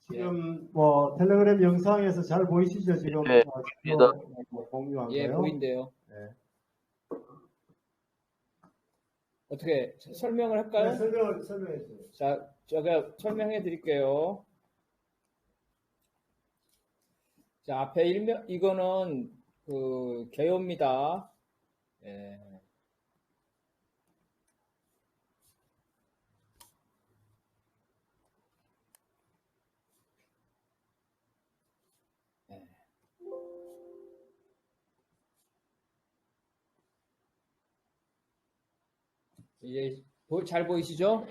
지금 뭐 텔레그램 영상에서 잘 보이시죠? 지금 네, 공유한 예, 거요. 보인대요. 네. 어떻게 설명을 할까요? 네, 설명해 주세요. 자, 제가 설명해 드릴게요. 자, 앞에 이거는 그 개요입니다. 예. 이제 잘 보이시죠?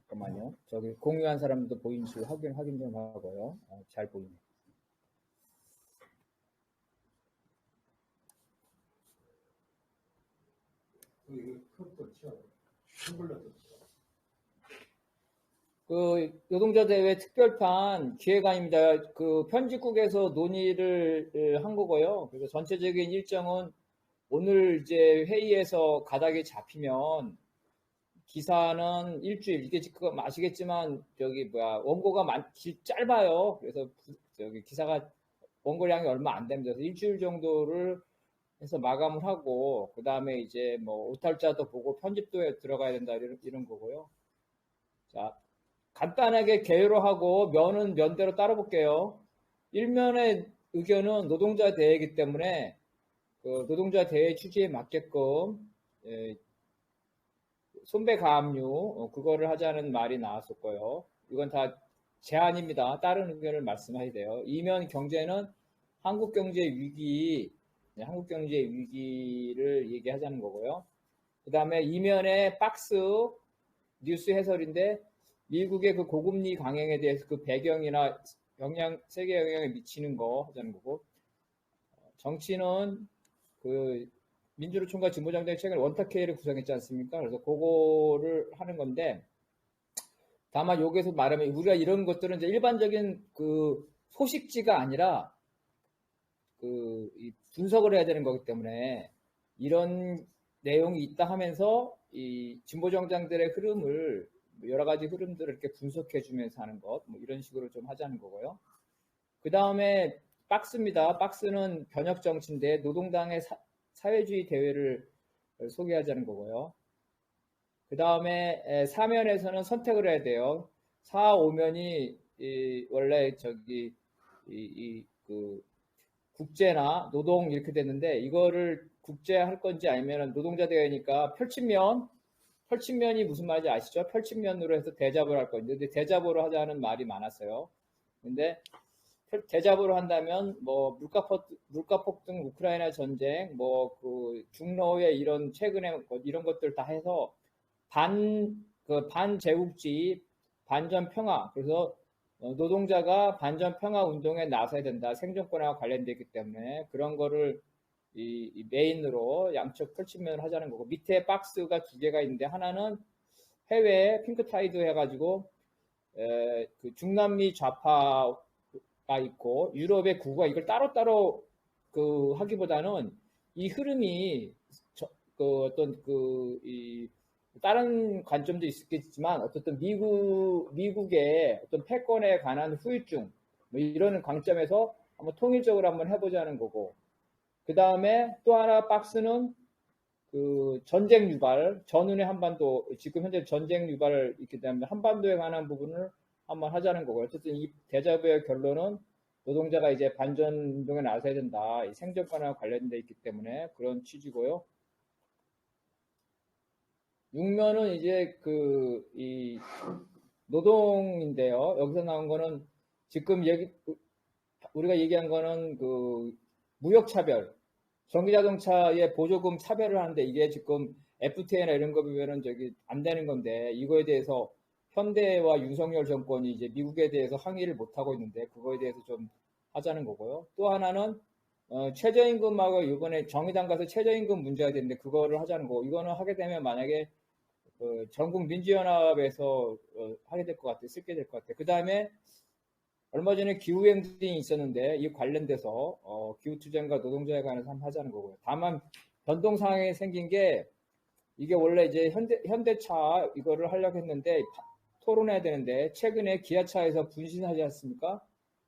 잠깐만요. 저기 공유한 사람도 보이는지 확인 좀 하고요. 잘 보이네. 그 노동자 대회 특별판 기획안입니다. 그 편집국에서 논의를 한 거고요. 그래서 전체적인 일정은 오늘 이제 회의에서 가닥이 잡히면 기사는 일주일, 이게 지금 아시겠지만 저기 원고가 짧아요. 그래서 저기 기사가 원고량이 얼마 안 됩니다. 그래서 일주일 정도를 해서 마감을 하고 그 다음에 이제 뭐 오탈자도 보고 편집도에 들어가야 된다 이런 거고요. 자, 간단하게 개요로 하고 면은 면대로 따라볼게요. 1면의 의견은 노동자 대회이기 때문에 그 노동자 대회 취지에 맞게끔 손배 가압류 그거를 하자는 말이 나왔었고요. 이건 다 제안입니다. 다른 의견을 말씀해야 돼요. 2면 경제는 한국 경제 위기를 얘기하자는 거고요. 그 다음에 2면의 박스 뉴스 해설인데 미국의 그 고금리 강행에 대해서 그 배경이나 세계 영향에 미치는 거 하자는 거고, 정치는 그 민주노 총괄 진보정당이 최근에 원탁회의를 구성했지 않습니까? 그래서 그거를 하는 건데, 다만 여기서 말하면 우리가 이런 것들은 이제 일반적인 그 소식지가 아니라 그 분석을 해야 되는 거기 때문에 이런 내용이 있다 하면서 이 진보정당들의 흐름을 여러 가지 흐름들을 이렇게 분석해 주면서 하는 것, 뭐 이런 식으로 좀 하자는 거고요. 그 다음에 박스입니다. 박스는 변혁 정치인데 노동당의 사회주의 대회를 소개하자는 거고요. 그 다음에 사면에서는 선택을 해야 돼요. 4, 5면이 원래 저기 그 국제나 노동 이렇게 됐는데 이거를 국제할 건지 아니면 노동자 대회니까 펼친면이 무슨 말인지 아시죠? 펼친면으로 해서 대잡을 할 건데, 근데 대잡으로 하자는 말이 많았어요. 근데 대잡으로 한다면 뭐 물가 폭등, 우크라이나 전쟁, 뭐 그 중로의 이런 최근에 이런 것들 다 해서 반제국주의, 반전 평화, 그래서 노동자가 반전 평화 운동에 나서야 된다. 생존권과 관련되어 있기 때문에 그런 거를 이 메인으로 양쪽 펼치면 하자는 거고, 밑에 박스가 두 개가 있는데 하나는 해외 핑크타이드 해가지고 그 중남미 좌파가 있고 유럽의 구가 이걸 따로따로 그 하기보다는 이 흐름이 다른 관점도 있겠지만 어쨌든 미국의 어떤 패권에 관한 후유증 뭐 이런 관점에서 한번 통일적으로 한번 해보자는 거고, 그 다음에 또 하나 박스는 그 전쟁 유발, 전운의 한반도, 지금 현재 전쟁 유발을 있기 때문에 한반도에 관한 부분을 한번 하자는 거고요. 어쨌든 이 대자보의 결론은 노동자가 이제 반전 운동에 나서야 된다. 이 생존권과 관련되어 있기 때문에 그런 취지고요. 6면은 이제 이 노동인데요. 여기서 나온 거는 지금 우리가 얘기한 거는 그 무역차별, 전기자동차에 보조금 차별을 하는데 이게 지금 FTA나 이런 거 보면은 저기 안 되는 건데, 이거에 대해서 현대와 윤석열 정권이 이제 미국에 대해서 항의를 못 하고 있는데 그거에 대해서 좀 하자는 거고요. 또 하나는 최저임금하고 이번에 정의당 가서 최저임금 문제가 되는데 그거를 하자는 거고, 이거는 하게 되면 만약에 전국민주연합에서 하게 될 것 같아요. 쓸게 될 것 같아요. 그 다음에 얼마 전에 기후행진이 있었는데 이 관련돼서 기후투쟁과 노동자에 관해서 한번 하자는 거고요. 다만 변동사항이 생긴 게, 이게 원래 이제 현대차 이거를 하려고 했는데 토론해야 되는데 최근에 기아차에서 분신하지 않습니까?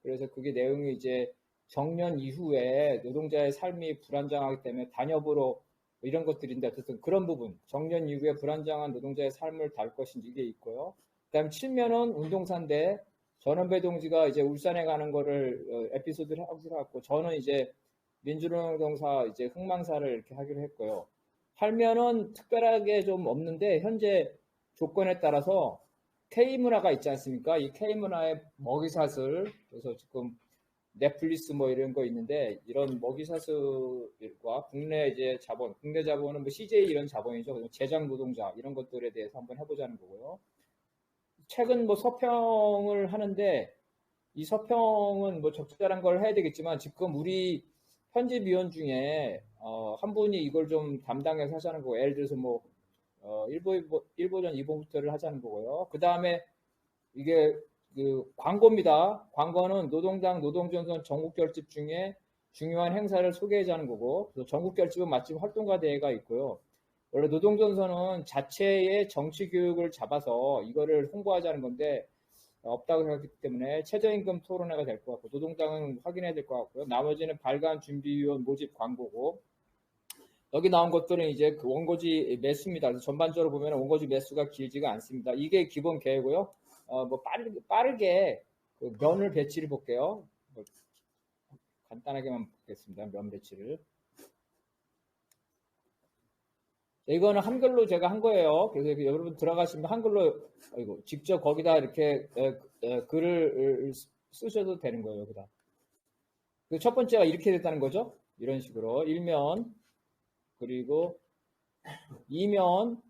그래서 그게 내용이 이제 정년 이후에 노동자의 삶이 불안정하기 때문에 단협으로 이런 것들인데 어쨌든 그런 부분 정년 이후에 불안정한 노동자의 삶을 다룰 것인지 이게 있고요. 그다음 칠면은 운동사인데 전원배 동지가 이제 울산에 가는 거를 에피소드를 하고 갖고 저는 이제 민주노동사 이제 흥망사를 이렇게 하기로 했고요. 팔면은 특별하게 좀 없는데 현재 조건에 따라서 K문화가 있지 않습니까? 이 K문화의 먹이사슬 그래서 지금 넷플릭스 뭐 이런 거 있는데 이런 먹이사슬과 국내 이제 자본, 국내 자본은 뭐 CJ 이런 자본이죠. 제작 노동자 이런 것들에 대해서 한번 해보자는 거고요. 최근 뭐 서평을 하는데 이 서평은 뭐 적절한 걸 해야 되겠지만 지금 우리 편집위원 중에 한 분이 이걸 좀 담당해서 하자는 거고 예를 들어서 뭐 1버전 2번부터를 하자는 거고요. 그 다음에 이게 그 광고입니다. 광고는 노동당 노동전선 전국결집 중에 중요한 행사를 소개하자는 거고 전국결집은 마침 활동가 대회가 있고요. 원래 노동전선은 자체의 정치교육을 잡아서 이거를 홍보하자는 건데 없다고 생각했기 때문에 최저임금 토론회가 될 것 같고 노동당은 확인해야 될 것 같고요. 나머지는 발간 준비위원 모집 광고고 여기 나온 것들은 이제 그 원고지 매수입니다. 그래서 전반적으로 보면 원고지 매수가 길지가 않습니다. 이게 기본 계획이고요. 뭐 빠르게 그 면을 배치를 볼게요. 뭐 간단하게만 보겠습니다. 면 배치를. 이거는 한글로 제가 한 거예요. 그래서 여러분 들어가시면 한글로 직접 거기다 이렇게 글을 쓰셔도 되는 거예요. 여기다. 첫 번째가 이렇게 됐다는 거죠. 이런 식으로 1면 그리고 2면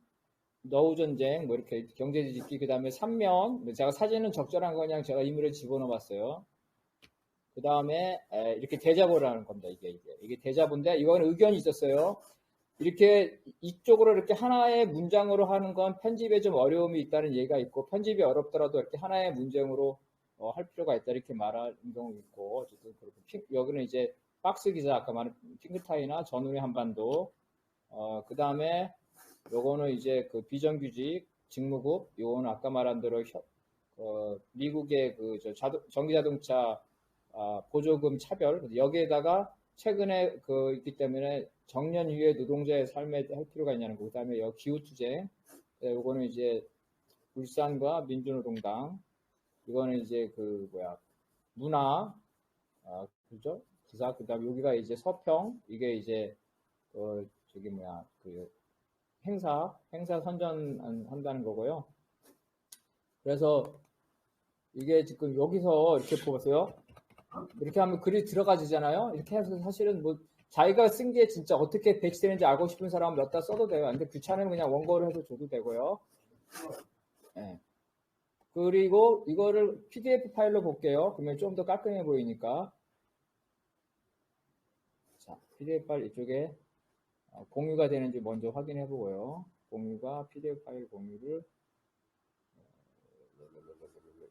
노후전쟁 뭐 이렇게 경제지집기 그 다음에 3면 제가 사진은 적절한 거 그냥 제가 인물을 집어넣어 봤어요. 그 다음에 이렇게 대자보라는 겁니다. 이게 대자보인데 이거는 의견이 있었어요. 이렇게 이쪽으로 이렇게 하나의 문장으로 하는 건 편집에 좀 어려움이 있다는 얘기가 있고 편집이 어렵더라도 이렇게 하나의 문장으로 할 필요가 있다 이렇게 말하는 경우 있고 어쨌든 그렇고 여기는 이제 박스 기자 아까 말한 핑크타이나 전운의 한반도 그 다음에 요거는 이제 그 비정규직 직무급 요거는 아까 말한 대로 미국의 그 전기자동차 보조금 차별 여기에다가 최근에 그 있기 때문에 정년 이후에 노동자의 삶에 할 필요가 있냐는 거. 그다음에 여기 기후투쟁. 요거는 이제 울산과 민주노동당. 이거는 이제 그 문화. 그죠? 기사. 그다음 여기가 이제 서평. 이게 이제 그 행사 선전한다는 거고요. 그래서 이게 지금 여기서 이렇게 보세요. 이렇게 하면 글이 들어가지잖아요. 이렇게 해서 사실은 뭐 자기가 쓴 게 진짜 어떻게 배치되는지 알고 싶은 사람은 몇 다 써도 돼요. 근데 귀찮으면 그냥 원고를 해서 줘도 되고요. 네. 그리고 이거를 PDF 파일로 볼게요. 그러면 좀 더 깔끔해 보이니까. 자, PDF 파일 이쪽에 공유가 되는지 먼저 확인해 보고요. 공유가 PDF 파일 공유를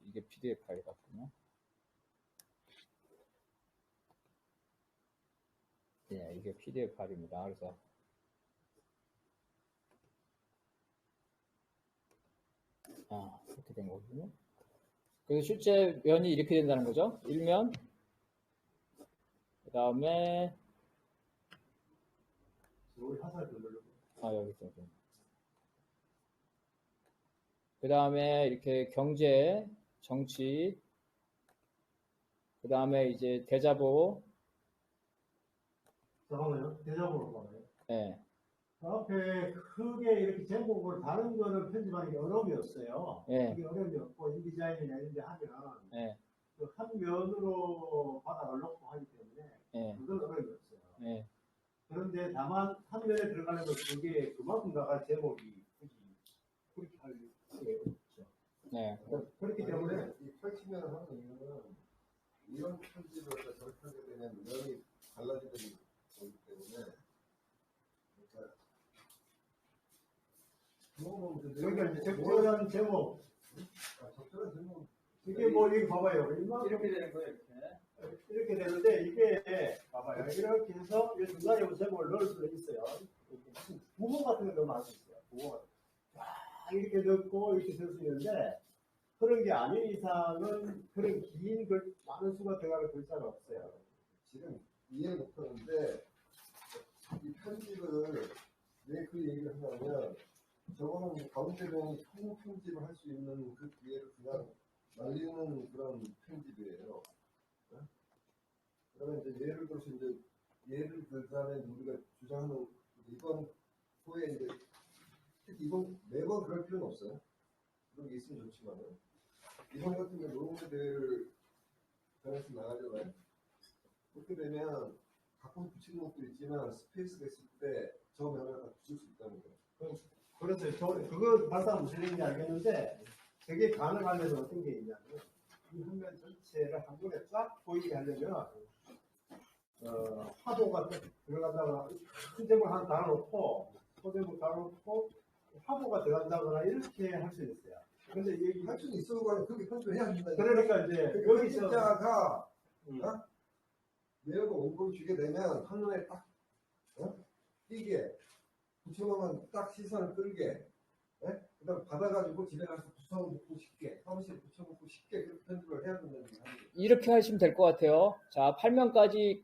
이게 PDF 파일 같군요. 예, 이게 PDF 파일입니다. 그래서 이렇게 된 거거든요. 그래서 실제 면이 이렇게 된다는 거죠. 1면 그 다음에 여기 있죠. 그 다음에 이렇게 경제, 정치, 그 다음에 이제 대자보. 잠깐만요. 대자보로 봐요. 네. 앞에 크게 이렇게 제목을 다른 거를 편집하는 게 어려움이 없어요. 네. 이게 어려움이 없고 인디자인이나 이런 데 하면 네. 그 한 면으로 바닥을 놓고 하기 때문에 네. 그건 어려움이 없어요. 네. 그런데 다만 한 면에 들어가려면 그게 그만큼 나갈 제목이 굳이 그렇게 할 필요가 없죠. 네. 그렇기 때문에 이 펼치면을 하는 이유는 이런 편집을 저렇게 하게 되면 면이 달라지는 거기 때문에 여기가 이제 적절한 제목 적절한 제목 이게 뭐 여기 봐봐요. 이렇게 되는 거예요. 이렇게 되는데 이게 봐봐요. 이렇게 해서 이 중간에 제목을 넣을 수가 있어요. 무슨 구호 같은 거 넣으면 할 수 있어요. 구호 같은 거. 이렇게 넣고 이렇게 쓸 수 있는데 그런 게 아닌 이상은 그런 긴 많은 수가 들어가는 글자가 없어요. 지금 이해 못하는데 이 편집을 왜 그 얘기를 하냐면 저거는 가운데는 총 편집을 할 수 있는 그 기회를 그냥 날리는 그런 편집이에요. 네? 그러면 이제 예를 들어서 이제 예를 들자면 우리가 주장하는 이번 후에 이제 특히 이번 매번 그럴 필요는 없어요. 그런 게 있으면 좋지만은 이번 같은 경우 노동자 대회를 전해서 나가잖아요. 그렇게 되면 가끔 붙이는 것도 있지만 스페이스가 있을 때 저 면을 다 붙일 수 있다는 거예요. 그래서 그거 발사 무슨 얘기인지 알겠는데 그게 가능하려면 어떤 게 있냐면 이 화면 전체를 한 번에 쫙 보이게 하려면 화보가 들어간다거나 큰 제목 하나 달아놓고 소제목 달아놓고 화보가 들어간다거나 이렇게 할 수 있어요. 근데 여기 할 수는 있어도 그렇게 편집을 해야 된다. 그러니까 이제 여기서 편집자가 내용을 원고를 주게 되면 한눈에 딱 띄게 붙여놓으면 딱 시선을 끌게 그다음 받아가지고 집에 가서 붙여놓고 쉽게 사무실에 붙여놓고 쉽게 그렇게 편집을 해야 된다는 얘기죠. 이렇게 하시면 될 것 같아요. 자, 8면까지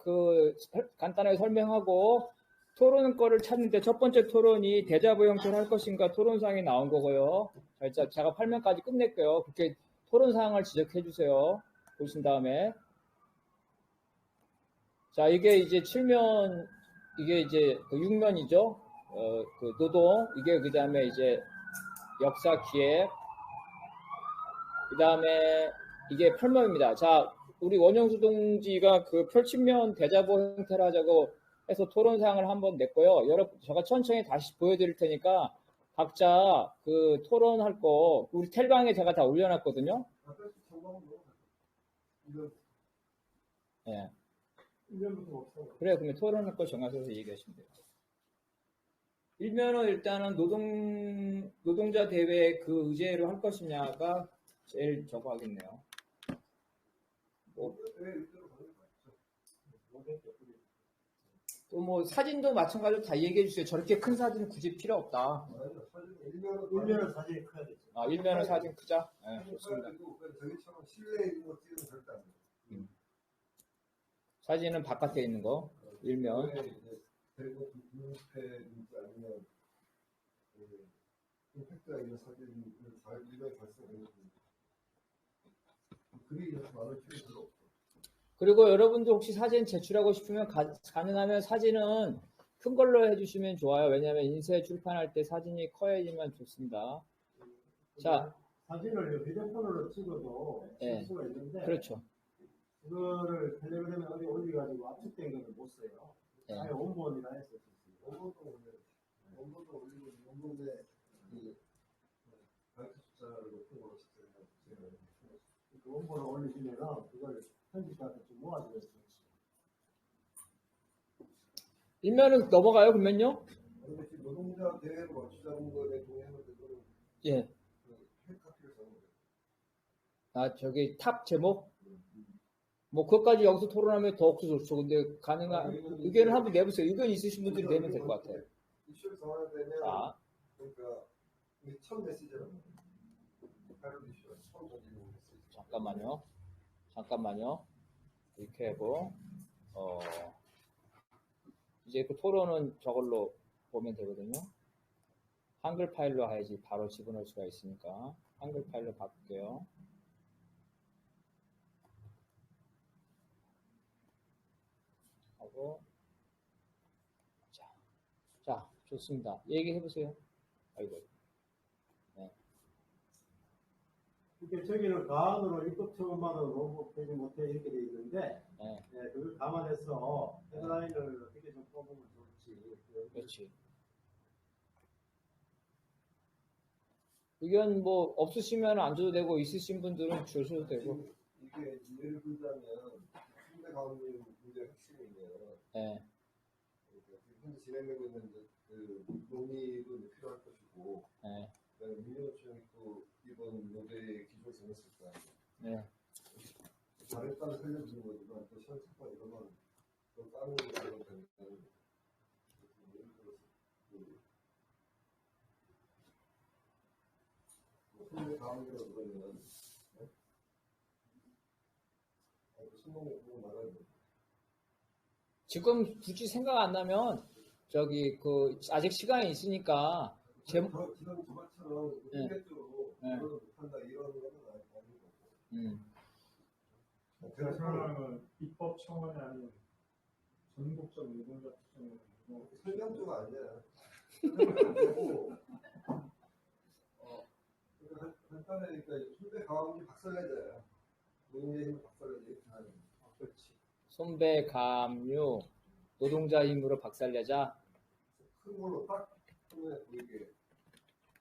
간단하게 설명하고 토론 거를 찾는데 첫 번째 토론이 대자보 형태로 할 것인가 토론사항이 나온 거고요. 자, 제가 8면까지 끝낼게요. 그렇게 토론사항을 지적해 주세요. 보신 다음에. 자, 이게 이제 7면, 이게 이제 그 6면이죠. 그 노동, 이게 그 다음에 이제 역사 기획, 그 다음에 이게 8면입니다. 자, 우리 원영수 동지가 그 펼침면 대자보 형태로 하자고 해서 토론사항을 한번 냈고요. 여러분, 제가 천천히 다시 보여드릴 테니까 각자 그 토론할 거, 우리 텔방에 제가 다 올려놨거든요. 예. 1년부터 없어. 그래요. 그러면 토론할 거 정하셔서 얘기하시면 돼요. 일면은 일단은 노동자 대회 그 의제로 할 것이냐가 제일 저거 하겠네요. 또 뭐 사진도 마찬가지로 다 얘기해 주세요. 저렇게 큰 사진은 굳이 필요 없다. 1년은 사진이 커야 되죠. 아, 일면은 사진 크자. 네, 좋습니다. 저기처럼 실내에 있는 거 찍으면 절대 안 돼요. 사진은 바깥에 있는 거. 일면. 그리고 분석해인지 아니면 임팩트가 있는 사진을 잘 일면에 발송해야 됩니다. 글이 이렇게 많을 필요 별로 없어. 그리고 여러분도 혹시 사진 제출하고 싶으면 가능하면 사진은 큰 걸로 해주시면 좋아요. 왜냐하면 인쇄 출판할 때 사진이 커야지만 좋습니다. 자, 사진을 휴대폰으로 찍어도 예. 쓸 수가 있는데 그렇죠. 그거를 텔레그램에 어디 올려가지고 압축된 거는 못 써요. 예. 아예 원본이라 해서 쓸 수 있어요. 원본도 올리고 원본에 그 바이트 숫자를 높은 걸로 찍어요. 그 원본을 올리시면은 그걸 편집해서 좀 모아줘야 돼요. 일면은 넘어가요, 그러면요? 그런데 지금 노동자 대회로 맞추자는 거에 동의하는데 그거는 예. 핵카피를 적는 거예요. 아, 저기 탑 제목? 뭐, 그것까지 여기서 토론하면 더 없어 좋죠. 근데 가능한, 의견을 한번 내보세요. 의견 있으신 분들이 내면 될 것 같아요. 이슈를 정하되면 자, 그러니까 이게 첫 메시지라고 하루 이슈가 처음 던지는 메시지. 잠깐만요. 이렇게 하고, 이제 그 토론은 저걸로 보면 되거든요. 한글 파일로 해야지 바로 집어넣을 수가 있으니까. 한글 파일로 바꿀게요. 하고, 자, 좋습니다. 얘기해보세요. 아이고. 이렇게 저기는 가안으로 입법 처분만은 원고되지 못해 이렇게 돼 있는데 네, 그걸 감안해서 헤드라인을 어떻게 좀 뽑으면 좋지. 그렇지. 의견 뭐 없으시면 안 줘도 되고 있으신 분들은 주셔도 되고. 이게 예를 들자면 현대 가운데 문제의 핵심이면 네, 현재 진행되고 있는 그 논의도 필요할 것이고 네, 그다음에 민주노총이 또 이번 노조의 기조를 정했을 거 아니에요. 네. 잘했다는 살려주는 거지만 또 시험착과 이런 건또 다른 그런 되는 예를 들어서 그 현대 가운데로 그러면 신문 보고 나가야 돼. 지금 굳이 생각 안 나면 저기 그 아직 시간이 있으니까 지금 저번처럼 네. 인격적으로 네. 그걸 못한다 이런 거는 아니고. 음. 제가 생각하는 건 입법 청원이 아닌 전국적 노동자 투쟁을 설명조가 아니야. 설명조고 간단하니까 손배 가왕기 박살내자야. 노동자 힘을 박살내자 이렇게 하는 거야. 그렇지. 손배 감유 노동자 힘으로 박살내자. 큰 걸로 딱 손에 보이게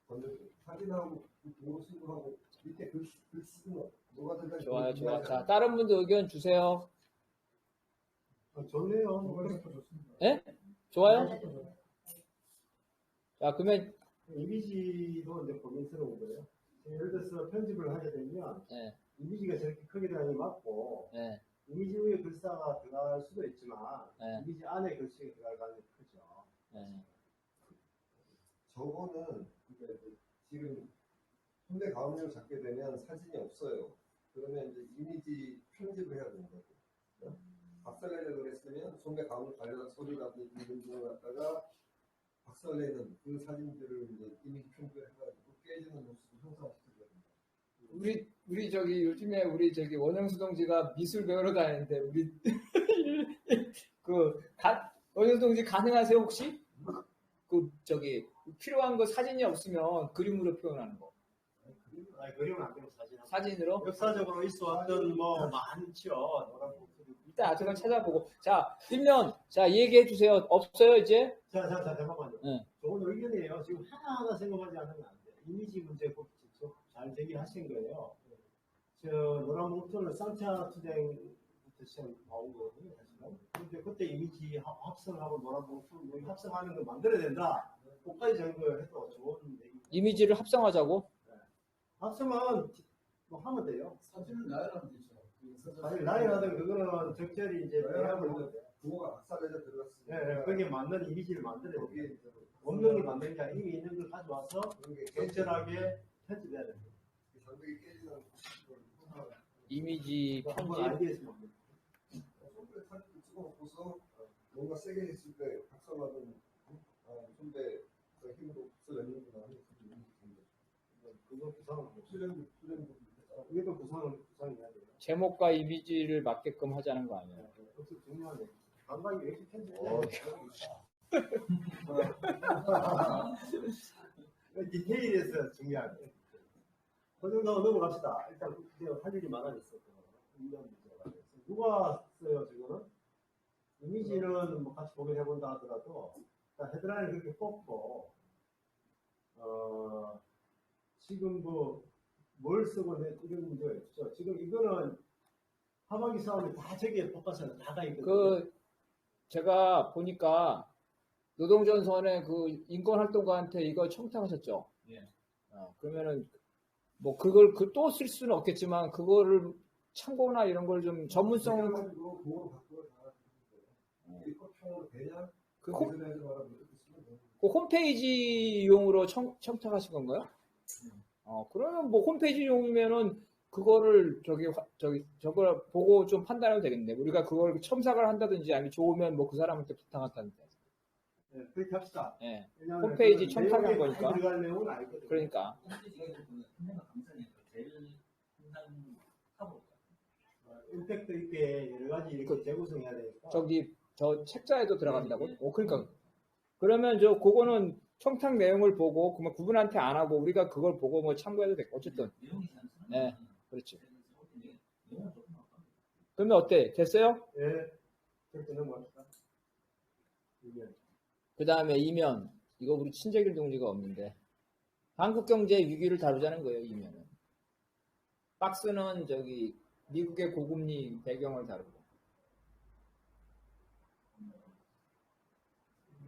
건드려. 사진하고 도로 신고하고 밑에 글 쓰는 거. 뭐가 된다. 좋아요, 좋아. 자, 다른 분도 의견 주세요. 좋네요. 좋습니다. 예? 좋아요? 자, 그러면 이미지도 이제 고민스러운 거예요. 예를 들어서 편집을 하게 되면 예, 이미지가 저렇게 크게 들어가니 맞고 예, 이미지 위에 글자가 들어갈 수도 있지만 예. 이미지 안에 글씨가 들어갈 가능성이 크죠. 예. 저거는 그러니까 이제 지금 손배 가운데를 잡게 되면 사진이 없어요. 그러면 이제 이미지 편집을 해야 되는 거죠. 박살내려고 그랬으면 손배 가운데 관련한 소리라든지 이런 걸 갖다가 박살내는 그 사진들을 이제 이미지 편집을 해가지고 깨지는 모습을 형상시켜야 됩니다. 우리 저기 요즘에 우리 저기 원영수 동지가 미술 배우러 다니는데 우리 원영수 동지 가능하세요 혹시? 그 저기 필요한 거 사진이 없으면 그림으로 표현하는 거. 아니, 그림은 안 되고 사진. 사진으로? 역사적으로 있어왔던 뭐 많죠. 노란복. 일단 아직은 찾아보고. 자, 일면 자 얘기해 주세요. 없어요 이제? 자, 잠깐만요. 네. 좋은 의견이에요. 지금 하나하나 생각하지 않으면 안 돼요. 이미지 문제 꼭 직접 잘 제기하신 거예요. 저 노란봉투는 산티아 투쟁부터 시작 나온 거거든요, 사실은. 근데 그때 이미지 합성하고 노란봉투 뭐 합성하는 거 만들어야 된다. 그까지 정도해도 좋은 얘기. 이미지를 합성하자고? 합성은 뭐 하면 돼요. 사진은 나열하면 되죠. 사실 나이라든 그거는 적절히 이제 나열하면 배합을 이제 부호가 박살내져 들어갔으니까 예, 거기에 맞는 이미지를 만들어야 돼요. 거기에 이제 원명이 만든 게 아니라 이미 있는 걸 가져와서 그런 게 적절하게 편집해야 돼요. 장벽이 깨지는 걸 이미지 한번 편집. 알겠습니다. 손배 사진 찍어놓고서 뭔가 세게 했을 때 박살나는 손배 힘으로 박살내는구나 하는 그거 구상을 수련도 이것도 구상해야 돼요. 제목과 이미지를 맞게끔 하자는 거 아니에요? 그것도 중요하네. 감각이 왜 이렇게 편집해? 디테일에서 중요하네. 그 정도 넘어갑시다. 일단 이제 할 일이 많아졌어. 이런 문제가. 누가 써요, 지금은? 이미지는 뭐 같이 보긴 해본다 하더라도, 일단 헤드라인을 그렇게 뽑고, 지금 뭘 쓰고 이런 문제가 있죠. 지금 이거는 하반기 사업이 다 저기에 포커스가 다 있거든요. 그 제가 보니까 노동전선의 그 인권활동가한테 이거 청탁하셨죠? 예. 그러면은 뭐 그걸 또 쓸 수는 없겠지만 그거를 참고나 이런 걸 좀 전문성 가지고 그걸 바꾸어 다 이것평으로 되냐? 그 거기서 말하면 이렇게 쓰면 되는 그 홈페이지용으로 청탁하신 건가요? 그러면 뭐 홈페이지용이면은 그거를 저걸 보고 좀 판단하면 되겠네. 우리가 그걸 첨삭을 한다든지 아니면 좋으면 뭐 그 사람한테 부탁한다든지. 네, 그렇게 합시다. 예. 왜냐하면 홈페이지 그 첨삭한 내용이 거니까. 많이 들어갈 내용은 아니거든요. 그러니까 임팩트 있게 여러 가지 이렇게 재구성해야 되니까. 저기 저 책자에도 들어간다고? 그러니까 그러면 그거는 청탁 내용을 보고 그러면 그분한테 안 하고 우리가 그걸 보고 뭐 참고해도 돼. 어쨌든. 네, 그렇지. 그러면 어때? 됐어요? 예, 그렇게 넘어갑시다. 이면. 그 다음에 이면 이거 우리 친재길 동지가 없는데 한국 경제 위기를 다루자는 거예요. 이면은 박스는 저기 미국의 고금리 배경을 다루고.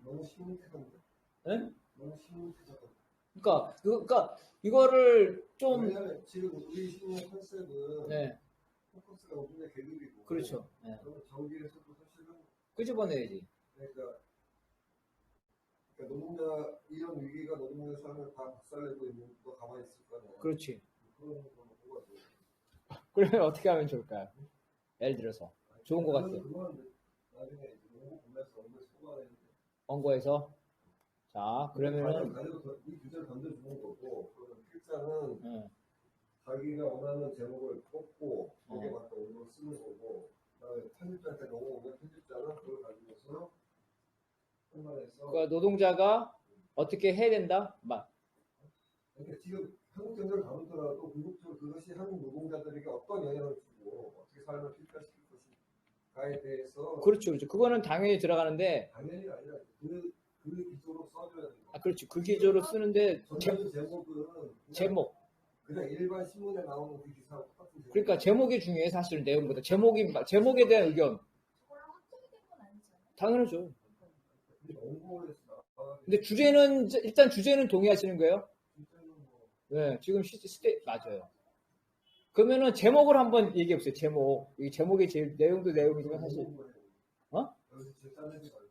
너무 심각한데. 네? 너무 심각하다. 그러니까 이거를 좀 왜냐면 지금 우리 신문 컨셉은 네, 포커스가 노동자 계급이고 그렇죠. 네. 그러면 저기에서도 사실은 끄집어내야지. 그러니까 노동자 이런 위기가 노동자 삶을 다 박살내고 있는 거 가만히 있을 거냐. 그렇지. 그런 거 보고 그러면 어떻게 하면 좋을까요? 예를 들어서 좋은 것 같아요. 그건 나중에 공부 보면서 공부 소화해야 돼. 원고에서 자 그러면은 이 주제를 던져주는 거고, 그러면 필자는 예, 자기가 원하는 제목을 뽑고 거기에 어. 맞게 원고를 쓰는 거고, 그다음에 편집자한테 넘어오면 편집자는 그걸 가지고서 판단해서. 그러니까 노동자가 어떻게 해야 된다? 막 그러니까 지금 한국 경제를 다루더라도 궁극적으로 그것이 한국 노동자들에게 어떤 영향을 주고 어떻게 삶을 필화시킬 것인가에 대해서. 그렇죠, 그렇죠. 그거는 당연히 들어가는데 당연히 아니라 그 기조로 써줘야 된다. 아 그렇죠. 그 기조로 쓰는데 전체적 제목은 그냥, 제목 그냥 일반 신문에 나오는 그 기사하고 똑같은 제목. 그러니까 제목이 중요해 사실은 내용보다 제목에 대한 의견 저거랑 확정이 된 건 아니잖아요. 당연하죠. 원고에서 나와. 근데 주제는 일단 주제는 동의하시는 거예요? 진짜는 뭐 네, 지금 시대 맞아요. 그러면은 제목을 한번 얘기해 보세요. 제목. 이 제목이 제일 내용도 내용이지만 사실 어? 여기서 제일 짜내지 말고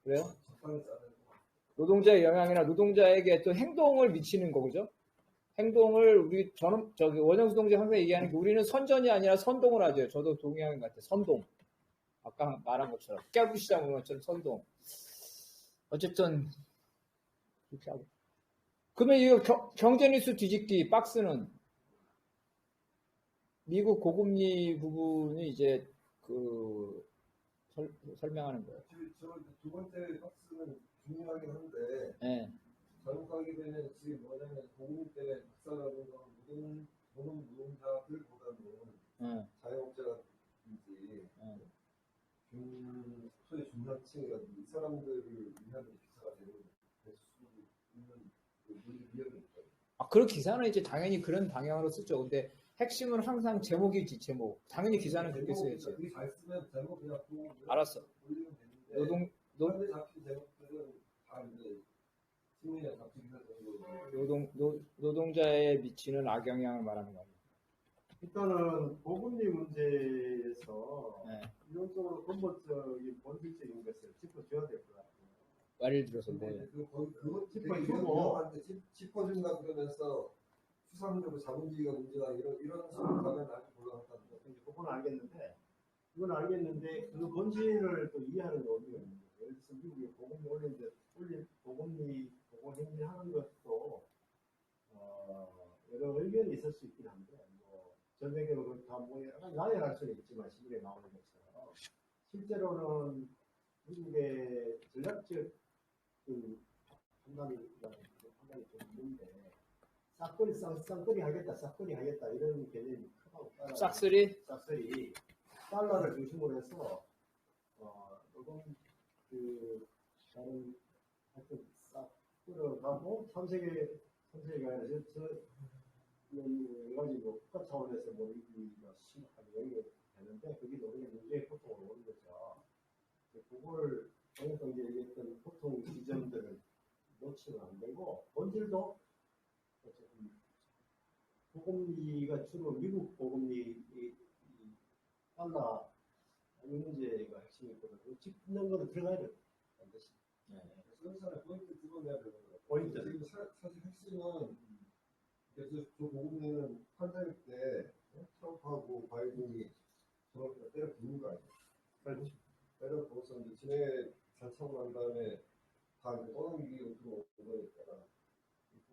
그래요? 적당히 짜내고. 노동자의 영향이나 노동자에게 또 행동을 미치는 거죠. 행동을 저기 원영수 동지 항상 얘기하는 게 우리는 선전이 아니라 선동을 하죠. 저도 동의하는 것 같아요. 선동. 아까 말한 것처럼 깨부시장 그런 것처럼 선동. 어쨌든 그렇게 하고. 그러면 이거 경제뉴스 뒤집기 박스는 미국 고금리 부분이 이제 그 설명하는 거예요. 두 번째 박스는 중요하긴 한데 네. 잘못하게 되면 지금 뭐냐면 고금리 때문에 박살나는 건 노동자들보다는 네. 자영업자라든지 소위 중산층이라든지 이 사람들을 위한 기사가 될 수 있는 위험이 있다. 아, 그런 기사는 이제 당연히 그런 방향으로 쓰죠. 근데 핵심은 항상 제목이지, 제목. 당연히 기사는 그렇게 써야지. 그게 잘 쓰면 제목 그냥 알았어. 올리면 되는데 노동, 잡힌 제목들은 다 이제 신문이나 잡지 기사 정도. 노동자에 미치는 악영향을 말하는 거예요. 일단은 고금리 문제에서 네. 이론적으로 근본적인 본질적인 것을 짚어줘야 될 것 같아요. 예를 들어서 뭐 그거 짚어주고 짚어준다 그러면서 수상적으로 자본주의가 문제다 이런 식으로 가면 아주 곤란하다는 거. 그건 알겠는데 그건 알겠는데 그 본질을 또 이해하는 게 어디가 있는 거예요. 예를 들어서 미국이 고금리 고금리 행진하는 것도 여러 의견이 있을 수 있긴 한데 전쟁에는 그렇다 뭐 약간 나열할 수는 있지만 시국에 나오는 것처럼 실제로는 미국의 전략적 그 판단이 좀 있는데 쌍끌이 하겠다 이런 개념이 크다고 따라 싹쓸이 달러를 중심으로 해서 노동 그 다른 하여튼 싹 끌어가고 3세계가 아니라 여러 가지 뭐 국가 차원에서 뭐 이기가 심각하게 연결이 되는데 그게 노동의 문제의 보통으로 오는 거죠. 그거를 방금 이제 얘기했던 보통 지점들을 놓치면 안 되고 본질도 어쨌든 고금리가 주로 미국 고금리 달러 이 문제가 핵심이거든요. 짚는 거는 들어가야 돼요. 반드시. 그래서 포인트 집어내야 되는 거예요. 포인트. 지금 사실 핵심은 그래서 저 고금리는 판다믹 때 트럼프하고 바이든이 저렇게 때려 부는 거 아니에요? 그렇죠. 때려 부어서 이제 지네 잘 차고 난 다음에 다 이제 떠넘기기로 들어오는 거니까.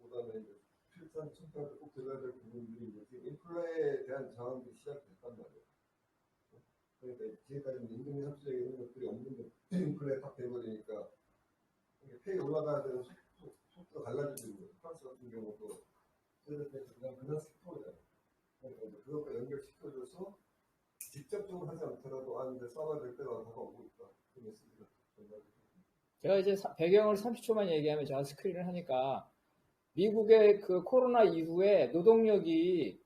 그다음에 이제 필산 첨가를 꼭 들어야 될 부분들이 이제 지금 인플레에 대한 저항이 시작됐단 말이에요. 그러니까 지금까지는 임금이 상수적인 이런 것들이 없는데 인플레 딱 돼버리니까 페이 올라가야 되는 속도가 달라지고 있는 거예요. 프랑스 같은 경우도 그냥 스토어잖아요. 그러니까 이제 그것과 연결시켜줘서 직접적으로 하지 않더라도 이제 싸워야 될 때가 다가오고 있다. 그 메시지가 전달되죠. 제가 이제 배경을 30초만 얘기하면 제가 스크린을 하니까 미국의 그 코로나 이후에 노동력이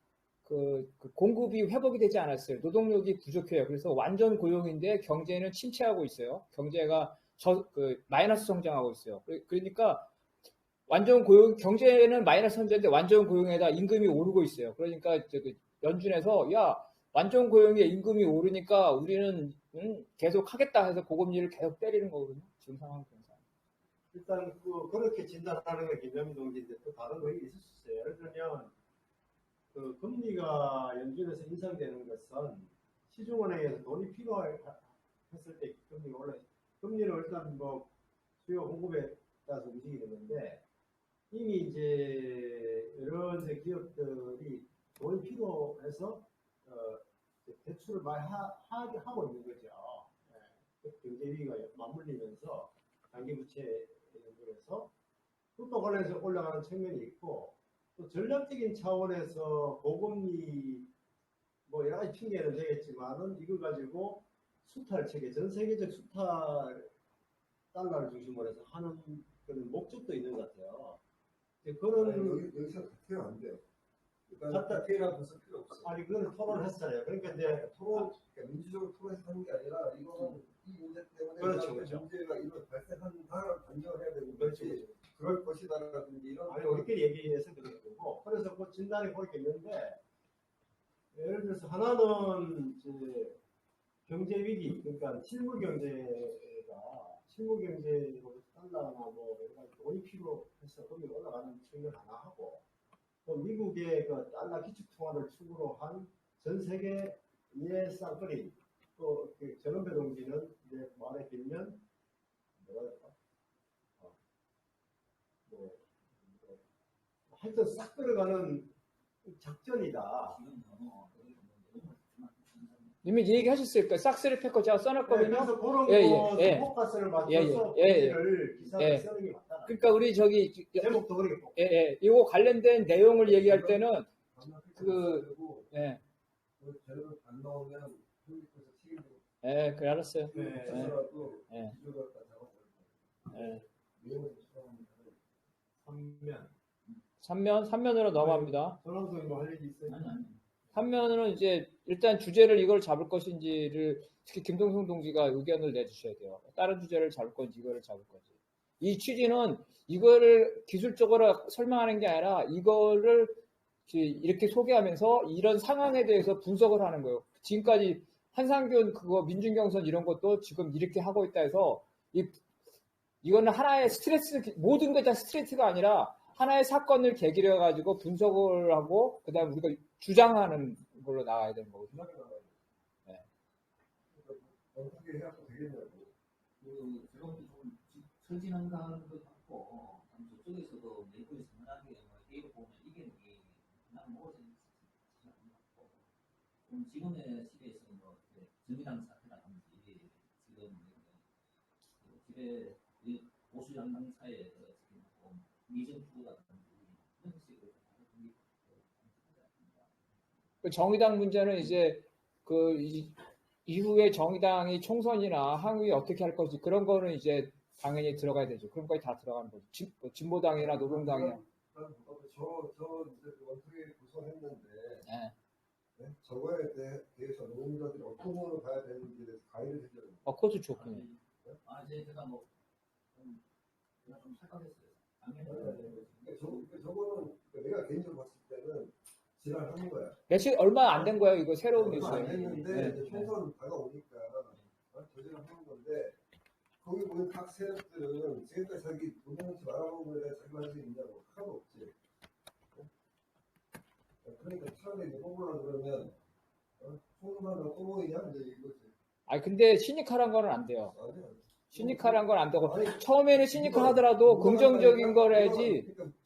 그 공급이 회복이 되지 않았어요. 노동력이 부족해요. 그래서 완전 고용인데 경제는 침체하고 있어요. 경제가 마이너스 성장하고 있어요. 그러니까 완전 고용, 경제는 마이너스 성장인데 완전 고용에다 임금이 오르고 있어요. 그러니까 연준에서 완전 고용에 임금이 오르니까 우리는 계속 하겠다 해서 고금리를 계속 때리는 거거든요. 지금 상황은. 일단 그렇게 진단하는 게 김영민 동지인데 또 다른 거 있을 수 있어요. 예를 들면 그 금리가 연준에서 인상되는 것은 시중은행에서 돈이 필요했을 때 금리가 올라. 금리는 일단 뭐 수요 공급에 따라서 움직이게 되는데 이미 이제 여러 이제 기업들이 돈이 필요해서 대출을 많이 하고 있는 거죠. 예. 경제 위기가 맞물리면서 장기 부채 연결해서 그것과 관련해서 올라가는 측면이 있고 또 전략적인 차원에서 고금리 뭐 여러 가지 핑계는 되겠지만은 이걸 가지고 수탈 체계, 전 세계적 수탈 달러를 중심으로 해서 하는 그런 목적도 있는 것 같아요. 그런 여기서 같아요, 안 돼요. 일단 갖다- 같아라 벌써 필요 없어. 아니 그건 토론을 했어요. 그러니까 이제 그러니까 민주적으로 토론해서 하는 게 아니라 이거는 이 문제 때문에 그렇죠, 우리나라에 그렇죠. 문제가 이런 발생한 다음 반영을 해야 되는 그렇죠. 거지. 그럴 것이다라든지 이런 아니 우리끼리 얘기해서 그런 거고 그래서 그 진단이 그렇게 있는데 예를 들어서 하나는 이제 경제 위기 그러니까 실물 경제로 달러나 뭐 여러 가지 돈이 필요해서 금리 올라가는 측면 하나 하고 또 미국의 그 달러 기축 통화를 축으로 한 전 세계의 쌍끌이 또그 전원배 동지는 이제 말에 빌면 뭐라 그럴까 뭐 하여튼 싹 들어가는 작전이다. 이미 얘기하셨을 거예요. 싹쓸이 패커 제가 써놨거든요. 그래서 그런 예, 거 예, 예. 포커스를 맞춰서 예, 예, 기사를 예. 쓰는 게 맞다. 그러니까 우리 저기 제목도 그렇게 뽑고. 예, 예. 이거 관련된 내용을 얘기할 때는 예, 재료를 안 나오면 한국에서 책임지고 예, 그래 알았어요. 네. 없어서라도 예. 기조를 갖다 작업을 예. 내용을 수정하면 3면. 3면으로 넘어갑니다. 전원석이 뭐 할 얘기 있어요? 3면은 이제 일단 주제를 이걸 잡을 것인지를 특히 김동성 동지가 의견을 내주셔야 돼요. 다른 주제를 잡을 건지 이거를 잡을 건지. 이 취지는 이거를 기술적으로 설명하는 게 아니라 이거를 이렇게 소개하면서 이런 상황에 대해서 분석을 하는 거예요. 지금까지 한상균 그거 민중경선 이런 것도 지금 이렇게 하고 있다 해서 이거는 하나의 스트레스, 모든 게 다 스트레스가 아니라 하나의 사건을 계기로 해가지고 분석을 하고 그다음에 우리가 주장하는 걸로 나와야 되는 거거든요. 네. 어떻게 해야 되겠냐고. 제가 좀 설진한다는 것 같고 저쪽에서도 내부에서 워낙에 이거 보면 이게 난 뭐가 잘안 맞고 지금의 시대에서 뭐 정의당 사태라든지 지금 집에 보수 양당사의 미정 투구라든지 이런 식으로 그 정의당 문제는 이제 이후에 정의당이 총선이나 향후에 어떻게 할 건지 그런 거는 이제 당연히 들어가야 되죠. 그런 거에 다 들어가는 거죠. 진보당이나 노동당이나. 저 이제 어떻게 구성했는데 네. 저거에 대해서 노동자들이 어떤 부분을 봐야 되는지에 대해서 가이드 해줘요. 그것도 좋군요. 제가 뭐 제가 좀 착각했어요. 저거는 내가 개인적으로 봤을 때는 지랄하는 거야. 며칠 얼마 안 된 거예요. 이거 새로운 얼마 안 뉴스예요. 했는데 네. 이제 총선 다가오니까 저지를 하는 건데 거기 보면 각 세력들은 지금까지 자기 노동치 말아먹은 거에 대해 자기가 할 수 있냐고 하나도 없지. 그러니까 차라리 이제 뽑으려고 그러면 총선하면 또 모이냐 이제 이거지. 근데 시니컬한 거는 안 돼요. 아니야. 시니컬한 건 안 되고 아니, 처음에는 시니컬하더라도 긍정적인 걸 해야지. 그러니까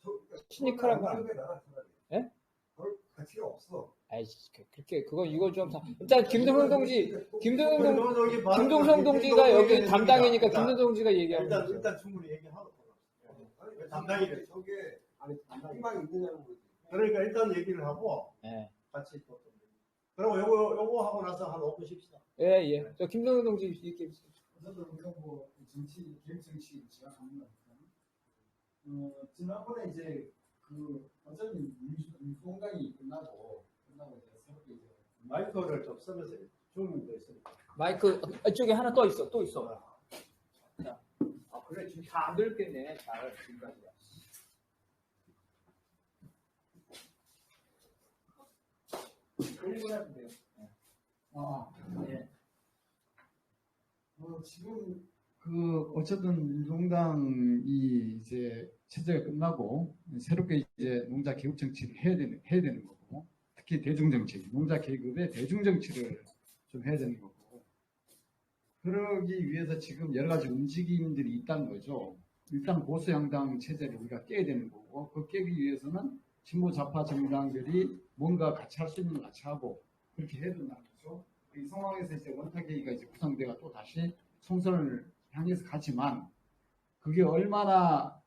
시니컬한 건 안 게 나아 차라리. 예? 그럴 가치가 없어. 아이씨, 그렇게 그건 이거 좀 일단 김동성 동지, 김동성 동지가 김동성 여기 얘기는 담당이니까 일단, 김동성 동지가 얘기하면 일단 충분히 얘기하고 아니, 담당이래. 저게 아니 담당이. 희망이 있느냐는 거지. 그러니까 일단 얘기를 하고 예, 같이 또 그리고 요거 하고 나서 한 5분 쉽시다. 예, 예. 저 김동성 동지 얘기해 주세요. 저도 우리가 뭐 정치 개혁정치 지향하는 거니까 지난번에 이제 어차피 민주공당이 끝나고 이제 새롭게 이제 마이크를 좀 쓰면서 줌도 있으니까. 마이크 이쪽에 하나 또 있어. 자, 그래 지금 다 안 들겠네. 잘 지금까지. 돌리고 하면 돼요. 네. 지금 어쨌든 민주당이 이제 체제가 끝나고 새롭게 이제 농자 개혁 정치를 해야 되는 거고 특히 대중 정치, 농자 계급의 대중 정치를 좀 해야 되는 거고. 그러기 위해서 지금 여러 가지 움직임들이 있다는 거죠. 일단 보수 양당 체제를 우리가 깨야 되는 거고, 그 깨기 위해서는 진보 좌파 정당들이 뭔가 같이 할 수 있는 거 같이 하고 그렇게 해야 된다는 거죠. 이 상황에서 이제 원탁회의가 이제 구성돼가 또 다시 총선을 향해서 가지만 그게 얼마나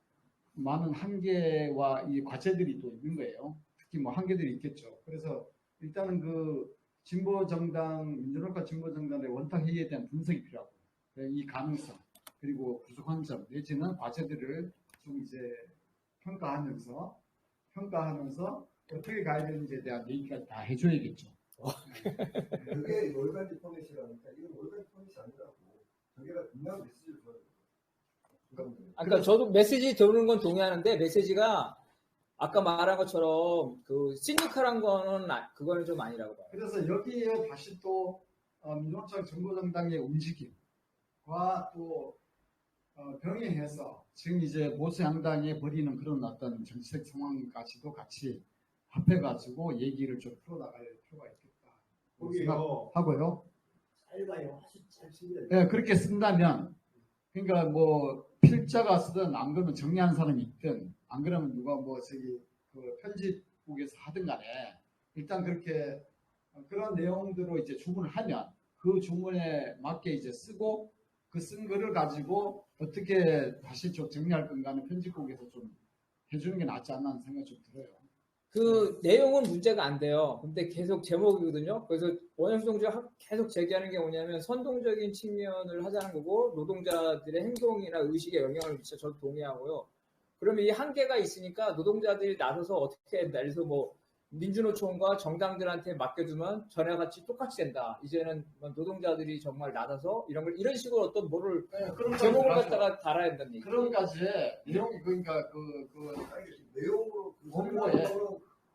많은 한계와 이 과제들이 또 있는 거예요. 특히 뭐 한계들이 있겠죠. 그래서 일단은 그 진보 정당, 민주당과 진보 정당의 원탁 회의에 대한 분석이 필요하고 이 가능성 그리고 부족한 점 내지는 과제들을 좀 이제 평가하면서 어떻게 가야 되는지에 대한 얘기까지 다 해줘야겠죠. 그게 월간지 포맷이라니까 이건 월간지 포맷이 아니라고 저게가 분명한 메시지를 줘야 돼요. 그러니까 저도 메시지 들어오는 건 동의하는데 메시지가 아까 말한 것처럼 그 시니컬한 거는 그거는 좀 아니라고 봐요. 그래서 여기에 다시 또 민주노총 정보정당의 움직임과 또 병행해서 지금 이제 보수 양당에 벌이는 그런 어떤 정치적 상황까지도 같이 합해가지고 얘기를 좀 풀어나갈 필요가 있겠다. 거기요. 하고요. 짧아요. 훨씬 짧습니다. 네, 그렇게 쓴다면 그러니까 뭐 필자가 쓰든 안 그러면 정리하는 사람이 있든 안 그러면 누가 뭐 저기 그 편집국에서 하든 간에 일단 그렇게 그런 내용들로 이제 주문을 하면 그 주문에 맞게 이제 쓰고 그 쓴 거를 가지고 어떻게 다시 좀 정리할 건가는 편집국에서 좀 해주는 게 낫지 않나 하는 생각이 좀 들어요. 그 내용은 문제가 안 돼요. 근데 계속 제목이거든요. 그래서 원영수 동지가 계속 제기하는 게 뭐냐면 선동적인 측면을 하자는 거고 노동자들의 행동이나 의식에 영향을 미쳐 저도 동의하고요. 그러면 이 한계가 있으니까 노동자들이 나서서 어떻게 예를 들어서 뭐 민주노총과 정당들한테 맡겨두면 전에 같이 똑같이 된다. 이제는 노동자들이 정말 나서서 이런 식으로 어떤 뭐를 그런 제목을 거 갖다가 달아야 된다는 얘기. 그런 가지에 내용이 그러니까 그 내용으로 원고에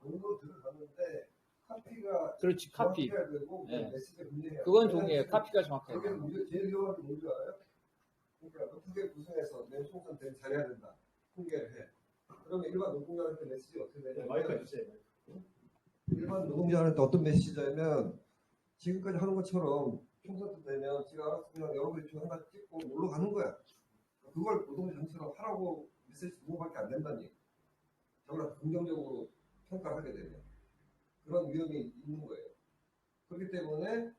원고 들어갔는데 카피가 그렇지, 카피. 정확해야 되고 네. 메시지가 분명해야 그건 동의해요. 카피가 정확해요. 여기서 문제 제일 위험한 게 뭔지 알아요? 그러니까 어떻게 구성해서 내일 총선 때 잘해야 된다 공개를 해. 그러면 일반 노동자한테 메시지가 어떻게 되냐면 마이크 주세요. 일반 노동자한테 어떤 메시지냐면 지금까지 하는 것처럼 총선 때 되면 지가 알아서 그냥 여러분이 좀 하나 찍고 놀러 가는 거야. 그걸 노동자 전체로 하라고 메시지 두 번밖에 안 된다는 얘기. 정말 긍정적으로 평가를 하게 되면 그런 위험이 있는 거예요. 그렇기 때문에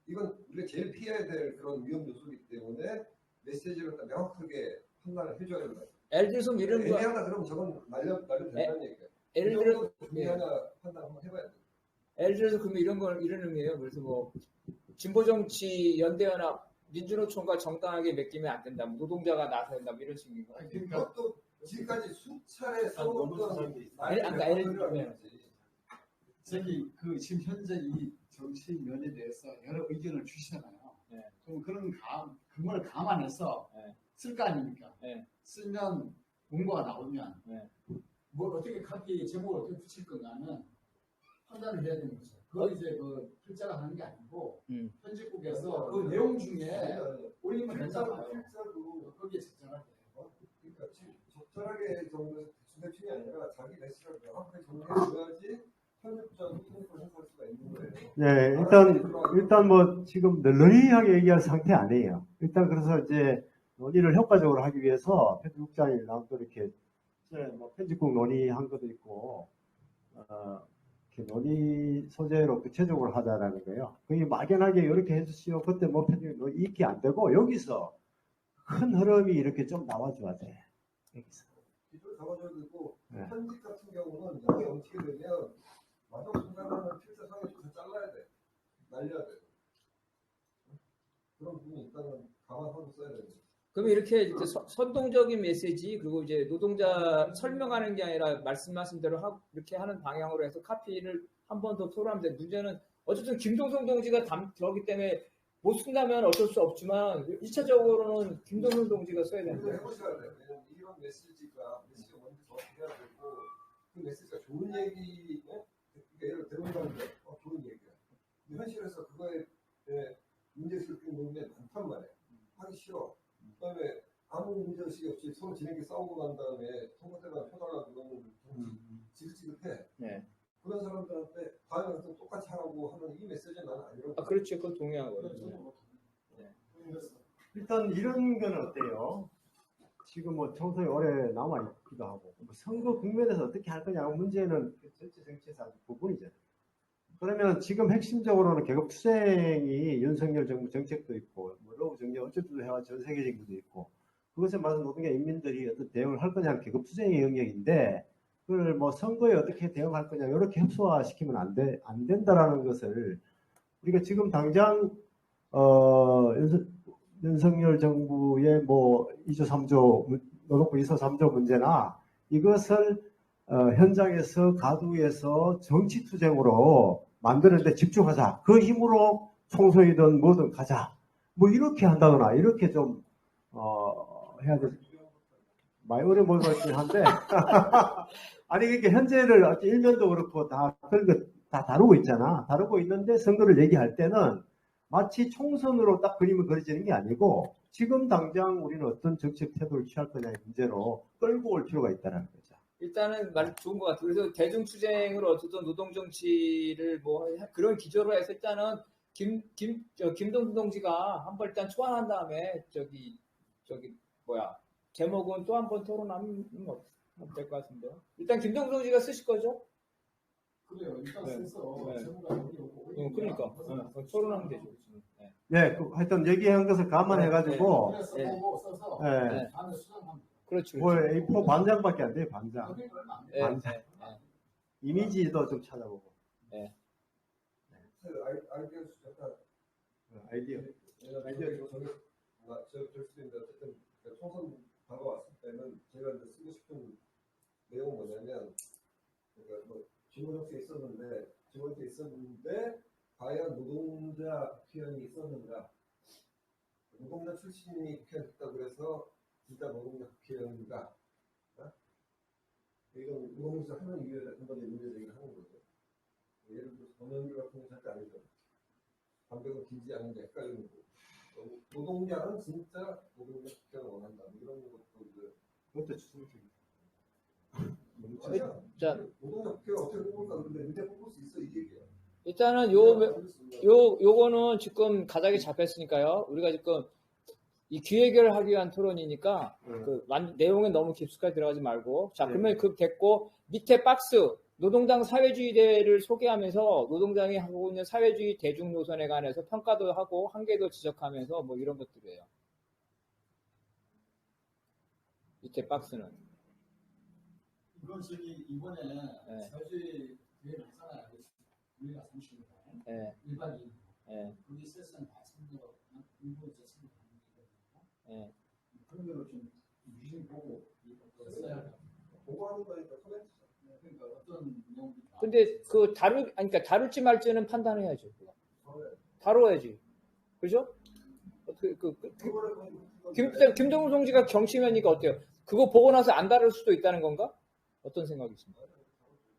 이건 우리가 제일 피해야 될 그런 위험 요소이기 때문에 메시지를 딱 명확하게 판단을 해줘야 된다. 예를 들어서 이런 거 애매하다 그러면 저건 날려 된다는 얘기예요. 예를 들어 중요하냐 판단 한번 해봐야 돼. 예를 들어서 그러면 이런 의미예요. 그래서 뭐 진보 정치 연대연합 민주노총과 정당하게 맡기면 안 된다. 뭐 노동자가 나서야 된다. 뭐 이런 식인 거. 그것도 지금까지 수차례 써왔던 아니, 아까 예를 들면 저기 그 지금 현재 이 정치 면에 대해서 여러 의견을 주시잖아요. 네. 그럼 그걸 감안해서 네. 쓸 거 아닙니까? 네. 쓰면 문구가 나오면 네. 뭘 어떻게 카피 제목을 어떻게 붙일 건가는 판단을 해야 되는 거죠. 그걸 이제 그 필자가 하는 게 아니고 편집국에서 그 내용 중에 올리면 된다고요. 필자도 거기에 적절하게. 그러니까 적절하게 정도 대충이 아니라 자기 메시지를 명확하게 정리해줘야지 편집자도 편집을 해석할 수가 있는 거예요. 네, 일단 뭐 지금 널널히하게 얘기할 상태 아니에요. 일단 그래서 이제 논의를 효과적으로 하기 위해서 편집국장이랑 또 이렇게 뭐 편집국 논의한 것도 있고 이렇게 논의 소재로 구체적으로 하자라는 거예요. 그게 막연하게 이렇게 해주시오. 그때 뭐 편집 이익이 안 되고 여기서 큰 흐름이 이렇게 좀 나와줘야 돼. 여기서. 기존 잡아줘야 되고 네. 편집 같은 경우는 양이 엉치게 되면 마지막 순간에는 필자 상에 다 잘라야 돼. 날려야 돼. 그런 부분이 일단은 감안하고 써야 되는 거죠. 그러면 이렇게 이제 선동적인 메시지 그리고 이제 노동자 설명하는 게 아니라 말씀하신 대로 이렇게 하는 방향으로 해서 카피를 한 번 더 토론하면 돼. 문제는 어쨌든 김동성 동지가 들어오기 때문에 못 쓴다면 어쩔 수 없지만 1차적으로는 김동성 동지가 써야 되는데. 해보셔야 돼요. 왜냐면 이런 메시지가 뭔지 정확히 해야 되고 그 메시지가 좋은 얘기, 그러니까 예를 들어본다는데 좋은 얘기야. 근데 현실에서 그거에 문제의식을 띠는 놈이 많단 말이야. 하기 싫어. 그다음에 아무 문제의식이 없이 서로 지네끼리 싸우고 난 다음에 선거 때만 펴달라고 그러면 지긋지긋해. 네. 그런 사람들한테 다음에 똑같이 하라고 하는 이 메시지는 나는 아니라고. 아, 그렇죠. 그건 동의하거든요. 일단 이런 건 어때요? 지금 뭐 총선이 오래 남아있기도 하고 뭐 선거 국면에서 어떻게 할 거냐 문제는 전체 정치에서 아주 부분이잖아요. 그러면 지금 핵심적으로는 계급 투쟁이 윤석열 정부 정책도 있고 뭐 러브 정책 어쨌든 해와 전 세계적으로도 있고 그것에 맞은 노동계 인민들이 어떤 대응을 할 거냐 계급 투쟁의 영역인데 그걸 뭐 선거에 어떻게 대응할 거냐 이렇게 협소화시키면 안 된다라는 것을 우리가 지금 당장 윤석열 정부의 뭐 2조 3조 노동부 2조 3조 문제나 이것을 현장에서 가두에서 정치 투쟁으로 만드는데 집중하자. 그 힘으로 총선이든 뭐든 가자. 뭐 이렇게 한다거나 이렇게 좀 해야 돼. 많이 어려운 것 같긴 한데 아니 그러니까 현재를 일면도 그렇고 다 다루고 있잖아. 다루고 있는데 선거를 얘기할 때는 마치 총선으로 딱 그림을 그려지는 게 아니고 지금 당장 우리는 어떤 정책 태도를 취할 거냐의 문제로 끌고 올 필요가 있다는 거죠. 일단은 말 좋은 것 같아요. 그래서 대중투쟁으로 어쨌든 노동정치를 뭐 그런 기조로 해서 일단은 김동수 동지가 한번 일단 초안한 다음에 제목은 또 한 번 토론하면 될 것 같은데요. 일단 김동수 동지가 쓰실 거죠? 그래요. 일단 네. 써서 네. 제목을 올리고 그러니까 토론하면 되죠. 네, 하여튼 얘기한 것을 감안해가지고 그래서 네. 보고 써서 네. 안에 수정하면 그렇죠. 뭐 A4 반장밖에 안 돼요. 반장. 그게 얼마 안 네, 돼요. 반장. 네, 이미지도 좀 찾아보고. 아이디어 약간 아이디어. 될 수도 있는데 어쨌든 총선 다가왔을 때는 제가 이제 쓰고 싶은 내용은 뭐냐면 그러니까 뭐 지원정책이 있었는데 과연 노동자 국회의원이 있었는가? 노동자 출신이 국회의원했다고 그래서 진짜 노동자 국회의원인가? 이건 노동자 하는 이유에 한번 문제 제기를 하는 거죠. 예를 들어서 권영규 같은 경우 절대 아니죠. 담배가 길지 않은데 헷갈리는 거. 노동자는 진짜 노동자 국회의원 원한다. 이런 것도 이제 그것도 추상적이다. 아니야. 자, 노동자 국회의원 어떻게 뽑을까? 근데 언제 뽑을 수 있어 이 얘기야. 일단은 요거는 지금 가닥이 잡혔으니까요. 우리가 지금 이 기획을 하기 위한 토론이니까 내용에 너무 깊숙하게 들어가지 말고 자 그러면 그 됐고 밑에 박스 노동당 사회주의 대회를 소개하면서 노동당이 하고 있는 사회주의 대중 노선에 관해서 평가도 하고 한계도 지적하면서 뭐 이런 것들이에요. 밑에 박스는 이건 저기 이번에 사회주의 대회를 하잖아요. 우리가 30년 네. 일반인 거기 세션 다 참여 일부 저참여 네. 그런 거를 좀 유심 보고 써야 보고하는 거니까 코멘트죠. 그러니까 어떤 내용이 근데 그러니까 다룰지 말지는 판단해야죠. 다뤄야지. 그죠? 김동수 동지가 정치면이니까 어때요? 그거 보고 나서 안 다룰 수도 있다는 건가? 어떤 생각이십니까?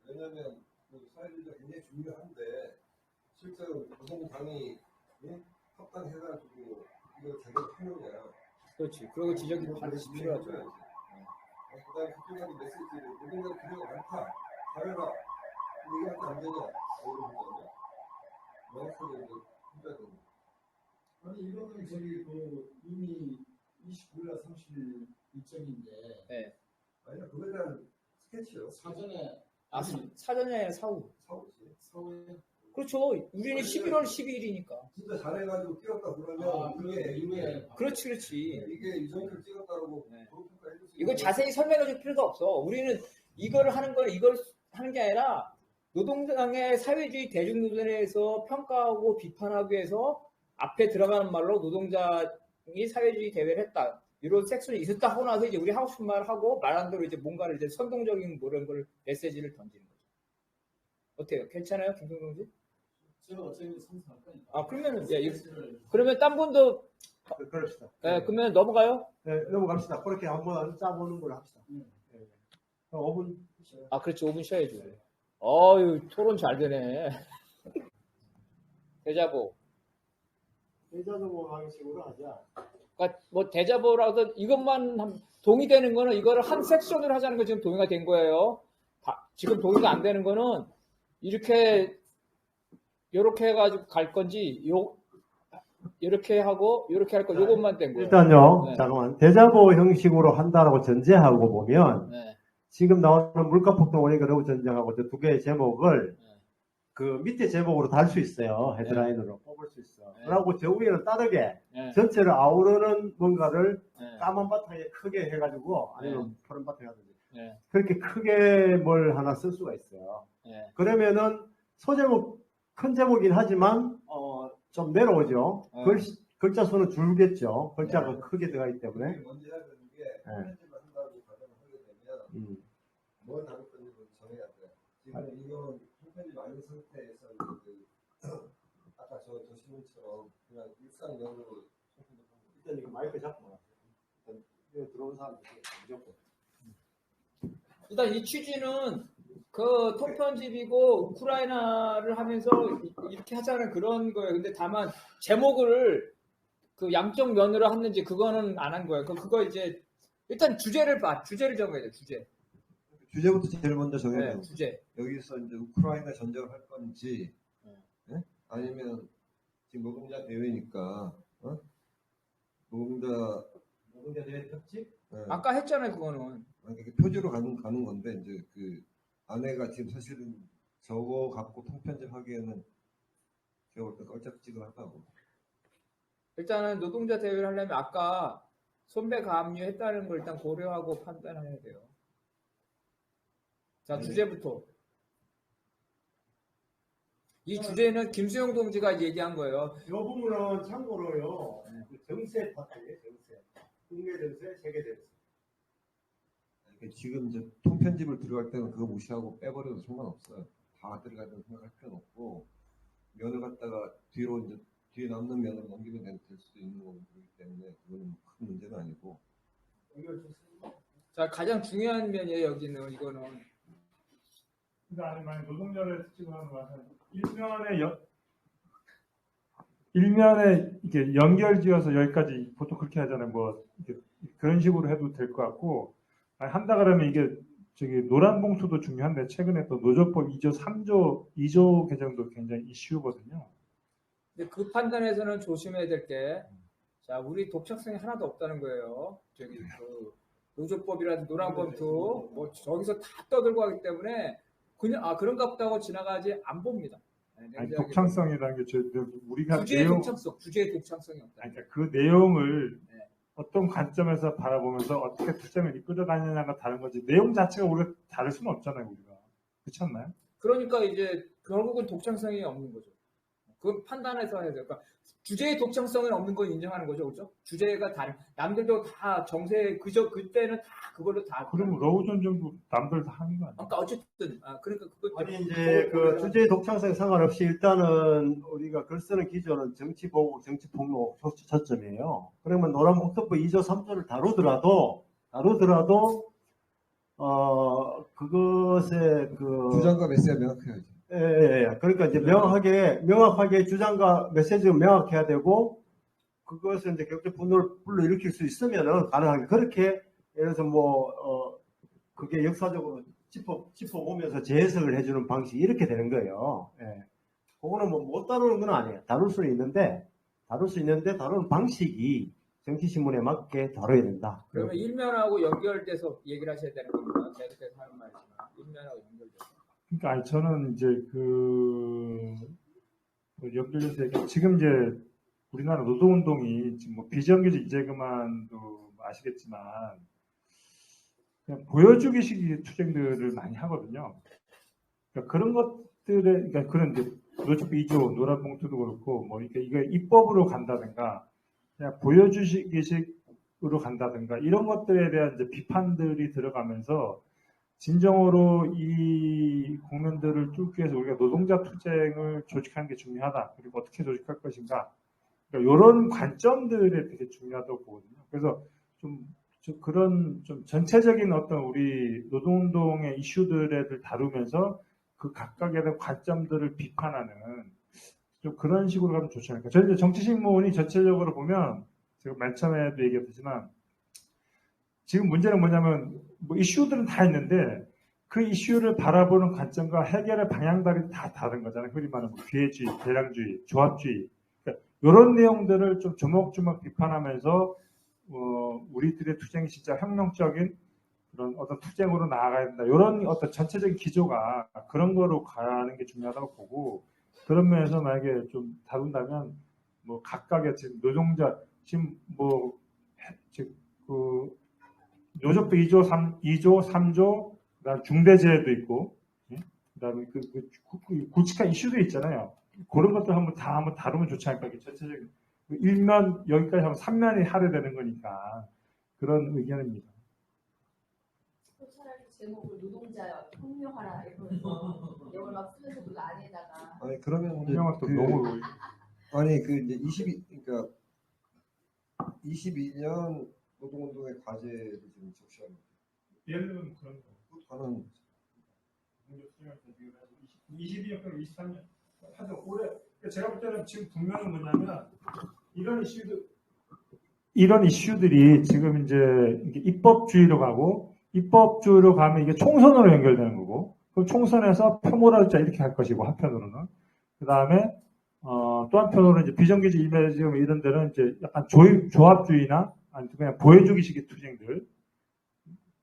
왜냐하면 사회주의가 굉장히 중요한데 실제로 노동당이 합당해가지고 이걸 자기가 하느냐. 그렇지. 그리고 지적이 반드시 필요하죠. 그다음에 국회의원 메시지를 노동자 필요가 많다. 잘해라. 이게 안 되냐? 이런 거죠. 명확하게 이제 해야 되는. 아니 이거는 저기 이미 29일 30일 일정인데 네. 아니야 그거에 대한 스케치요. 사전에 사전에 사후. 사후에 그렇죠. 우리는 11월 12일이니까. 진짜 잘해가지고 뛰었다 그러면 그게 이후에 그렇지. 이게 이정표를 찍었다고 평가해 주세요. 이거 자세히 설명해 줄 필요도 없어. 우리는 이걸 하는 게 아니라 노동당의 사회주의 대중노선에서 평가하고 비판하기 위해서 앞에 들어가는 말로 노동자이 사회주의 대회를 했다. 이런 섹션이 있었다 하고 나서 이제 우리 하고 싶은 말을 하고 말한 대로 이제 뭔가를 이제 선동적인 그런 걸 메시지를 던지는 거죠. 어때요? 괜찮아요, 김동수 동지? 제가 어차피 참석할 거니까. 아 그러면은 그러면 딴 분도 그럽시다. 그러면 넘어가요? 네, 넘어갑시다. 그렇게 한번 짜보는 걸로 합시다. 5분. 아 그렇지 5분 쉬어야죠. 어유 토론 잘 되네. 대자보. 대자보 방식으로 하자. 그러니까 뭐 대자보라도 이것만 동의되는 거는 이거를 한 섹션으로 하자는 거 지금 동의가 된 거예요. 지금 동의가 안 되는 거는 이렇게 해가지고 갈 건지 이렇게 하고 이렇게 할 거 요것만 된 거예요. 일단요, 네. 잠깐만. 대자보 형식으로 한다라고 전제하고 보면, 네. 지금 나오는 물가폭등 원인과 러브 전쟁하고 저 두 개의 제목을 네. 그 밑에 제목으로 달 수 있어요. 헤드라인으로 뽑을 수 있어. 네. 그리고 저 위에는 다르게 네. 전체를 아우르는 뭔가를 네. 까만 바탕에 크게 해가지고, 아니면 푸른 바탕에 하든지. 네. 그렇게 크게 뭘 하나 쓸 수가 있어요. 네. 그러면은 소제목, 큰 제목이긴 하지만, 좀 내려오죠. 네. 글자 수는 줄겠죠. 글자가 네. 크게 들어가기 때문에. 이게 먼저 해야 되는 게 편집을 한다고 가정을 하게 되면 뭘 다룰 건지 정해야 돼. 지금 이거는 편집이 아닌 상태에서 아까 저 신문처럼 그냥 일상적으로 일단 이거 마이크 잡고 일단 여기 들어온 사람들 무조건. 일단 이 취지는 그 통편집이고 우크라이나를 하면서 이렇게 하자는 그런 거예요. 근데 다만 제목을 그 양쪽 면으로 했는지 그거는 안 한 거예요. 그거 이제 일단 주제를 정해야 돼. 주제부터 제일 먼저 정해야 네, 돼요. 주제. 여기서 이제 우크라이나 전쟁을 할 건지, 네. 아니면 지금 노동자 대회니까, 노동자 대회 특집? 아까 했잖아요, 그거는. 표지로 가는 건데, 이제 그 아내가 지금 사실은 저거 갖고 통편집하기에는 제가 볼 때 껄쩍지근하다고. 일단은 노동자 대회를 하려면 아까 손배 가압류했다는 걸 일단 고려하고 판단해야 돼요. 자, 주제부터. 이 주제는 김수영 동지가 얘기한 거예요. 이 부분은 참고로요. 정세 파트예요. 정세. 국내 정세, 세계 정세. 지금 이제 통편집을 들어갈 때는 그거 무시하고 빼버려도 상관없어요. 다 들어가는 생각할 필요는 없고, 면을 갖다가 뒤로 이제 뒤에 남는 면을 넘기면 될 수도 있는 거기 때문에 그거는 큰 문제는 아니고. 자, 가장 중요한 면이에요, 여기는. 이거는. 그러니까 아니 만약 노동자를 특집을 하는 것은 일면에 이게 연결지어서 여기까지 보통 그렇게 하잖아요. 뭐 이렇게 그런 식으로 해도 될 것 같고, 아니, 한다 그러면 이게 저기 노란 봉투도 중요한데 최근에 또 노조법 2조 3조 2조 개정도 굉장히 이슈거든요. 근데 그 판단에서는 조심해야 될 게, 자, 우리 독창성이 하나도 없다는 거예요. 저기 그 노조법이라든지 노란 봉투 뭐 저기서 다 떠들고 하기 때문에 그냥 그런가 보다고 지나가지 안 봅니다. 아니, 독창성이라는 게 우리가 주제의 독창성, 주제의 독창성이 없다. 그러니까 그 내용을 네. 어떤 관점에서 바라보면서 어떻게 투쟁을 이끌어가느냐가 다른 거지 내용 자체가 우리가 다를 수는 없잖아요. 우리가 그렇지 않나요? 그러니까 이제 결국은 독창성이 없는 거죠. 그 판단해서 해야 돼요. 그러니까 주제의 독창성은 없는 건 인정하는 거죠, 그렇죠? 주제가 다른 남들도 다 정세 그때는 다 그걸로 다. 그럼 러우 전쟁도 남들 다 하는 거 아니에요? 그러니까 어쨌든 그러니까 그거 아니 이제 그 주제의 독창성 상관없이 일단은 우리가 글 쓰는 기조는 정치 보복, 정치 폭로 초점이에요. 그러면 노란 봉투법 2조 3조를 다루더라도 그것의 그 주장과 메시지가 명확해야지. 예. 그러니까 이제 명확하게 주장과 메시지가 명확해야 되고, 그것을 이제 격적 분노를 불러일으킬 수 있으면은 가능하게 그렇게, 예를 들어서 그게 역사적으로 짚어보면서 재해석을 해주는 방식이 이렇게 되는 거예요. 예. 그거는 못 다루는 건 아니에요. 다룰 수는 있는데, 다루는 방식이 정치신문에 맞게 다뤄야 된다. 그러면 일면하고 연결돼서 얘기를 하셔야 되는 겁니다. 계속해서 하는 말이지만 일면하고 연결돼서. 그러니까 아니, 저는 이제 연결돼서 얘기하면 지금 이제 우리나라 노동운동이 지금 뭐 비정규직 이재금안도 아시겠지만 그냥 보여주기식 투쟁들을 많이 하거든요. 그러니까 그런 것들에 그러니까 그런 이제 노조법 2조 노란봉투도 그렇고 뭐 이게 입법으로 간다든가 그냥 보여주기식으로 간다든가 이런 것들에 대한 이제 비판들이 들어가면서 진정으로 이 국면들을 뚫기 위해서 우리가 노동자 투쟁을 조직하는 게 중요하다. 그리고 어떻게 조직할 것인가. 그러니까 이런 관점들이 되게 중요하다고 보거든요. 그래서 그런 전체적인 어떤 우리 노동운동의 이슈들을 다루면서 그 각각에 대한 관점들을 비판하는 좀 그런 식으로 가면 좋지 않을까. 저희 정치신문이 전체적으로 보면 제가 맨 처음에도 얘기했지만 지금 문제는 뭐냐면 뭐 이슈들은 다 있는데 그 이슈를 바라보는 관점과 해결의 방향들이 다 다른 거잖아요. 흔히 말하는 뭐 기회주의, 대량주의, 조합주의. 그러니까 이런 내용들을 좀 조목조목 비판하면서 우리들의 투쟁이 진짜 혁명적인 그런 어떤 투쟁으로 나아가야 된다. 이런 어떤 전체적인 기조가 그런 거로 가는 게 중요하다고 보고 그런 면에서 만약에 좀 다룬다면 뭐 각각의 지금 노동자 지금 뭐 그 노조도 2조, 3조, 그다음 중대재해도 있고, 예? 그다음에 굵직한 이슈도 있잖아요. 그런 것들 한번 다루면 좋지 않을까? 전체적인 일면 여기까지 하면 3면이 할애되는 거니까 그런 의견입니다. 차라리 제목을 노동자 혁명하라 이러면서 이걸 막 쓰면서 그 안에다가 아니 그러면 이제 혁명은 또 너무 아니 그 이제 22년 노동운동의 과제를 지금 적시하는 예를 들면 그런 거. 거는 22년, 23년 하여튼 올해 제가 볼 때는 지금 분명히 뭐냐면 이런 이슈들이 지금 이제 입법주의로 가고 입법주의로 가면 이게 총선으로 연결되는 거고 그럼 총선에서 표몰아자 이렇게 할 것이고 한편으로는 그 다음에 또 한편으로는 이제 비정규직 임해지금 이런 데는 이제 약간 조합주의나 아니면 그냥 보여주기식의 투쟁들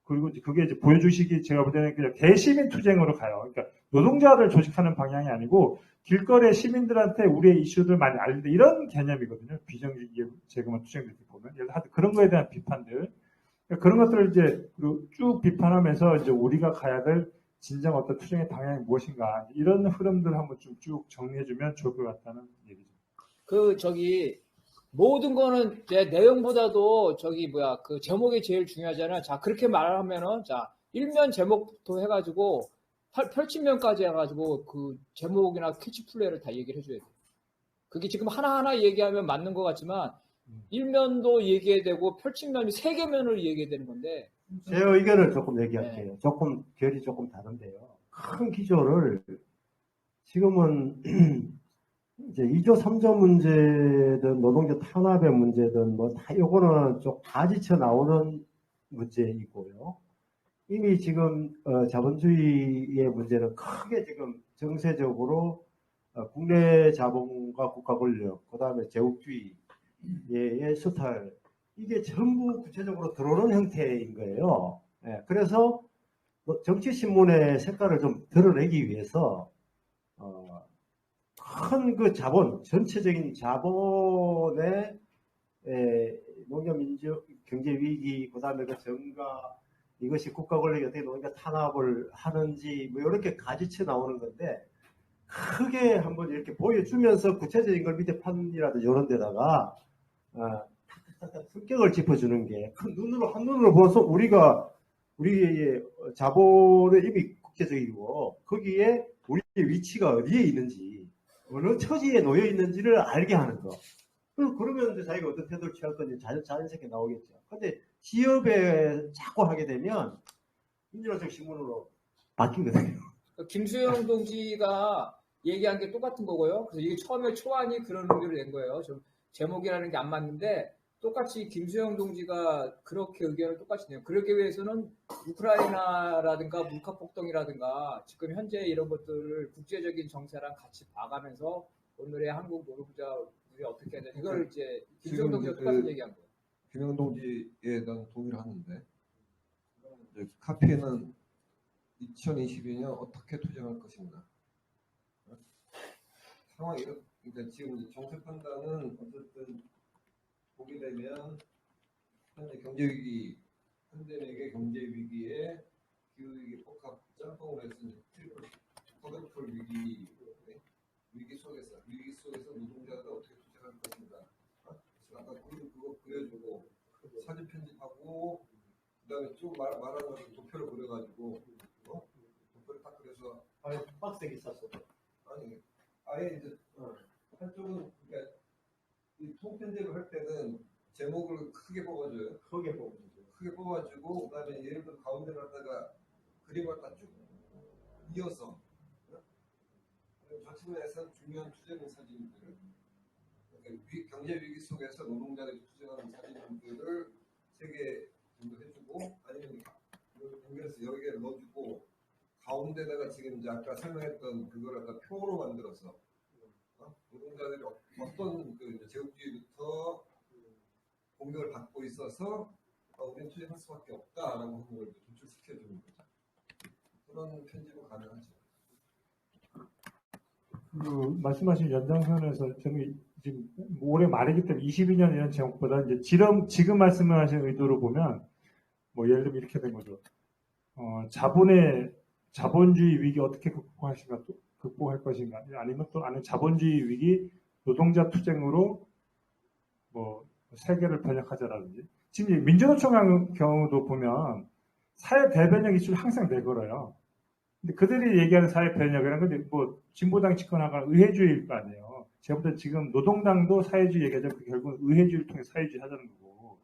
그리고 이제 그게 이제 보여주시기 제가 볼 때는 그냥 대시민 투쟁으로 가요. 그러니까 노동자를 조직하는 방향이 아니고 길거리의 시민들한테 우리의 이슈들 많이 알린다 이런 개념이거든요. 비정규직 재개발 투쟁들 보면 예를 들어 그런 거에 대한 비판들 그러니까 그런 것들을 이제 쭉 비판하면서 이제 우리가 가야 될 진정 어떤 투쟁의 방향이 무엇인가 이런 흐름들 한번 좀 쭉 정리해주면 좋을 것 같다는 얘기죠. 모든 거는 제 내용보다도 그 제목이 제일 중요하잖아요. 자, 그렇게 말하면은, 자, 1면 제목부터 해가지고, 펼침면까지 해가지고, 그 제목이나 캐치플레이를 다 얘기를 해줘야 돼요. 그게 지금 하나하나 얘기하면 맞는 것 같지만, 1면도 얘기해야 되고, 펼침면이 3개면을 얘기해야 되는 건데. 제 의견을 조금 얘기할게요. 결이 조금 다른데요. 큰 기조를, 지금은, 이제 2조 3조 문제든 노동자 탄압의 문제든 뭐 다 요거는 좀 가지쳐 나오는 문제이고요. 이미 지금 자본주의의 문제는 크게 지금 정세적으로 국내 자본과 국가 권력, 그다음에 제국주의의 수탈 이게 전부 구체적으로 들어오는 형태인 거예요. 예, 그래서 정치신문의 색깔을 좀 드러내기 위해서 큰 그 자본, 전체적인 자본의 농협민주 경제 위기, 그 다음에 그 정가, 이것이 국가 권력이 어떻게 농협 탄압을 하는지, 뭐 이렇게 가지쳐 나오는 건데, 크게 한번 이렇게 보여주면서 구체적인 걸 밑에 판이라도 이런 데다가, 성격을 짚어주는 게, 큰 눈으로, 한눈으로 보면서 우리의 자본은 이미 국제적이고, 거기에 우리의 위치가 어디에 있는지, 어느 처지에 놓여 있는지를 알게 하는 거. 그러면 이제 자기가 어떤 태도를 취할 건지 자연스럽게 나오겠죠. 근데 기업에 자꾸 하게 되면 민주노총 신문으로 바뀌거든요. 김수영 동지가 얘기한 게 똑같은 거고요. 그래서 이게 처음에 초안이 그런 의미로 낸 거예요. 좀 제목이라는 게 안 맞는데 똑같이 김수영 동지가 그렇게 의견을 똑같이 내요. 그러기 위해서는 우크라이나라든가 물가폭동이라든가 지금 현재 이런 것들을 국제적인 정세랑 같이 봐가면서 오늘의 한국 노동자들이 어떻게 해야 되는 이걸 이제 김수영 동지가 똑같은 얘기한 거예요. 김영 동지에 대한 동의를 하는데 이제 카피에는 2022년 어떻게 투쟁할 것인가 상황이 그러니까 지금 정책 판단은 어쨌든 보게 되면 현재 경제위기 현대맥의 경제위기에 기후위기 복합 짬뽕을 해서 트리플 위기 속에서 노동자가 어떻게 투쟁할 것인가 그래서 아까 그거 그려주고 사진 편집하고 그다음에 쭉 말하는 것을 도표를 그려가지고 도표를 딱 그려서 아니 빡세게 썼어. 아니 아예 이제 한쪽은 그러니까 이 통편집을 할 때는 제목을 크게 뽑아줘요. 크게 뽑아주고 그다음에 예를 들어 가운데를 하다가 그림을 딱 쭉 이어서 저 측면에서 중요한 투쟁 사진들을 그러니까 경제 위기 속에서 노동자들이 투쟁하는 사진들을 3개 정도 해주고 아니면 연결해서 여러 개를 넣어주고 가운데다가 지금 이제 아까 설명했던 그걸 갖다 표로 만들어서 노동자들이 어떤 그 이제 제국주의부터 공격을 받고 있어서 우리는 투쟁할 수밖에 없다라고 하는 걸 도출시켜주는 거죠. 그런 편집은 가능하죠. 그 말씀하신 연장선에서 저는 지금 올해 말이기 때문에 22년 이런 제목보다 이제 지금 말씀하신 의도로 보면 뭐 예를 들면 이렇게 된 거죠. 자본주의 위기 어떻게 극복할 것인가 아니면 또 아니면 자본주의 위기 노동자 투쟁으로 뭐 세계를 번역하자라든지 지금 민주노총 경우도 보면 사회 대변력 이슈를 항상 내걸어요. 근데 그들이 얘기하는 사회 변혁이라는 건데 뭐 진보당 집권하거나 의회주의일 거 아니에요. 제가 볼 때 지금 노동당도 사회주의 얘기하자면 결국은 의회주의를 통해 사회주의 하자는 거고.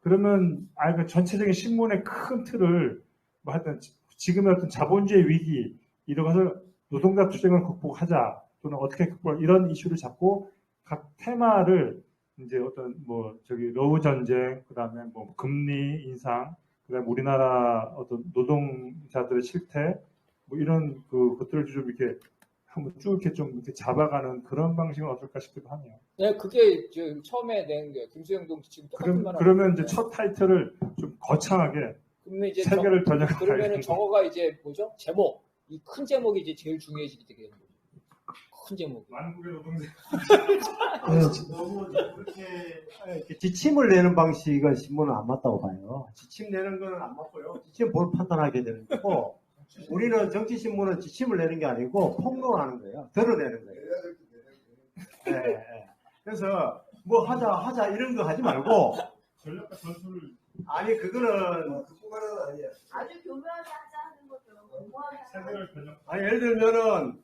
그러면 그 전체적인 신문의 큰 틀을 뭐 하여튼 지금의 어떤 자본주의 위기 이런 것을 노동자 투쟁을 극복하자 또는 어떻게 극복할 이런 이슈를 잡고 각 테마를 이제 어떤 뭐 러우 전쟁 그다음에 뭐 금리 인상 그다음에 우리나라 어떤 노동자들의 실태 뭐 이런 것들을 좀 이렇게 한번 쭉 이렇게 좀 이렇게 잡아가는 그런 방식은 어떨까 싶기도 하네요. 네, 그게 처음에 낸 게 김수영 동지 지금 똑같은 말. 그러면 이제 첫 타이틀을 좀 거창하게 이제 세계를 번역하는. 그러면은 정어가 이제 뭐죠? 제목 이 큰 제목이 이제 제일 중요해지게 되는 거죠. 큰 제목. 만국의 노동자. 너무 이렇게 지침을 내는 방식은 신문은 안 맞다고 봐요. 지침 내는 거는 안 맞고요. 지침 뭘 판단하게 되는 거고 우리는 정치신문은 지침을 내는 게 아니고 폭로하는 거예요. 드러내는 거예요. 네. 그래서 뭐 하자 이런 거 하지 말고 전략과 전술을 아니 그거는 그거는 아니야. 아주 교묘하게 하자 하는 거죠. 공부하게 하자. 세계를 번역. 아니 예를 들면은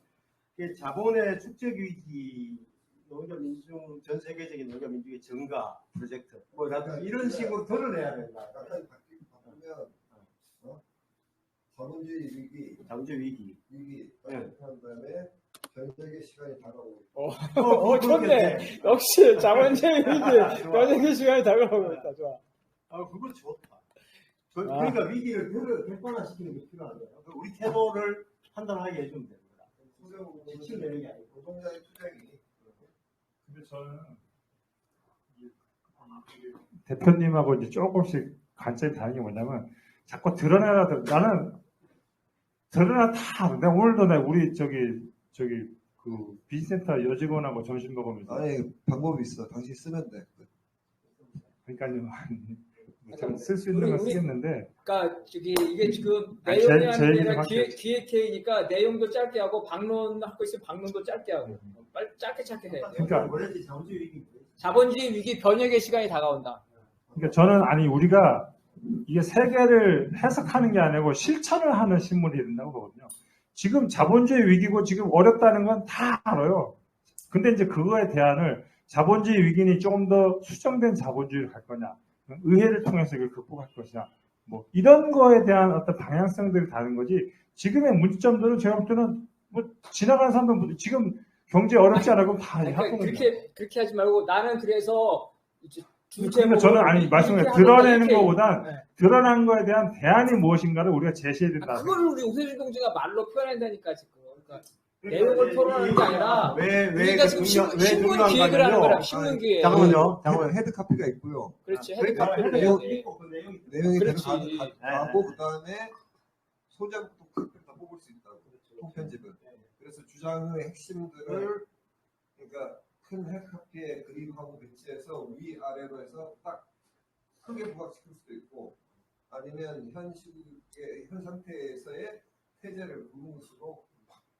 자본의 축적 위기 농협민중 전 세계적인 농협민중의 증가 프로젝트 뭐라든지 이런 식으로 드러내야 된다. 약간 바꾸면 자본주의 위기 네. 한 다음에 변혁의 시간이 다가오고 좋네. 그렇겠네. 역시 자본주의 위기 변혁의 시간이 다가오고 있다. 좋아. 그거 좋다. 그러니까 위기를 객관화시키는 게 필요한 거예요. 우리 태도를 판단하게 해주면 되는 거다. 지침 내는 게 아니고. 노동자의 투쟁이. 근데 저는 대표님하고 이제 조금씩 관점이 다른 게 뭐냐면 자꾸 나는 드러나 다 내가 오늘도 우리 그 비즈센터 여직원하고 점심 먹으면서 아니 방법이 있어. 당신 쓰면 돼. 그러니까요. 쓸 수 있는 건 쓰겠는데. 그러니까 이게 지금 아니, 내용이 제 아니라 얘기를 기획회의니까 내용도 짧게 하고 방론하고 있으면 방론도 짧게 하고 빨리 짧게 해. 그러니까 뭐랬지? 자본주의 위기. 자본주의 위기 변혁의 시간이 다가온다. 그러니까 저는 우리가 이게 세계를 해석하는 게 아니고 실천을 하는 신문이 된다고 보거든요. 지금 자본주의 위기고 지금 어렵다는 건 다 알아요. 근데 이제 그거에 대안을 자본주의 위기니 조금 더 수정된 자본주의를 갈 거냐, 의회를 통해서 이걸 극복할 것이냐, 뭐 이런 거에 대한 어떤 방향성들이 다른 거지. 지금의 문제점들은 제가 볼 때는 뭐 지나가는 사람들 지금 경제 어렵지 않고 다 그러니까 그렇게 하지 말고 나는 그래서 이제 그러니까 저는 말씀을 드러내는 것보단 드러난 거에 대한 대안이 무엇인가를 우리가 제시해야 된다. 그걸 우리 오세준 동지가 말로 표현한다니까 지금. 그러니까 내용을 토론하는 게 아니라 우리가 지금 신문 기획을 하는 거라. 신문 기획. 잠깐만요. 헤드카피가 있고요. 그렇지. 내용이 그렇지. 하고 그다음에 소장부터 카피를 다 뽑을 수 있다고. 통편집은. 그래서 주장의 핵심들을 그러니까 큰 헤드카피에 그림하고 배치해서 위아래로 해서 딱 크게 부각시킬 수도 있고 아니면 현 상태에서의 태제를 부분수로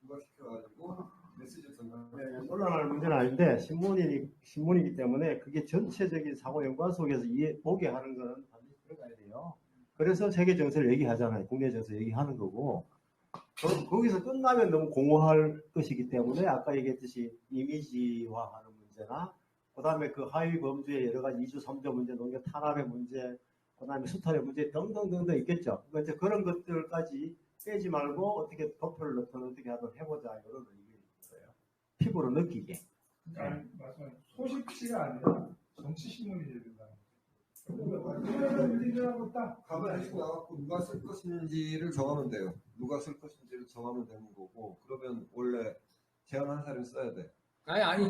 부각시켜가지고 메시지를 전달하는. 논란할 문제는 아닌데 신문이기 때문에 그게 전체적인 사고 연관 속에서 보게 하는 거는 반드시 들어가야 돼요. 그래서 세계 정세를 얘기하잖아요. 국내 정세 얘기하는 거고 거기서 끝나면 너무 공허할 것이기 때문에 아까 얘기했듯이 이미지화하는 문제나 그다음에 그 하위 범죄의 여러 가지 2주 3조 문제, 농협 탄압의 문제, 그다음에 수탈의 문제 등등등등 있겠죠. 그러니까 그런 것들까지 빼지 말고 어떻게 도표를 넣든 어떻게 하든 해보자 이런 의미예요. 피부로 느끼게. 그러니까 소식지가 아니라 정치 신문이 돼야 된다. 가만히 있고 나갖고 누가 쓸 것인지를 정하면 돼요. 누가 쓸 것인지를 정하면 되는 거고, 그러면 원래 제안한 사람이 써야 돼. 아니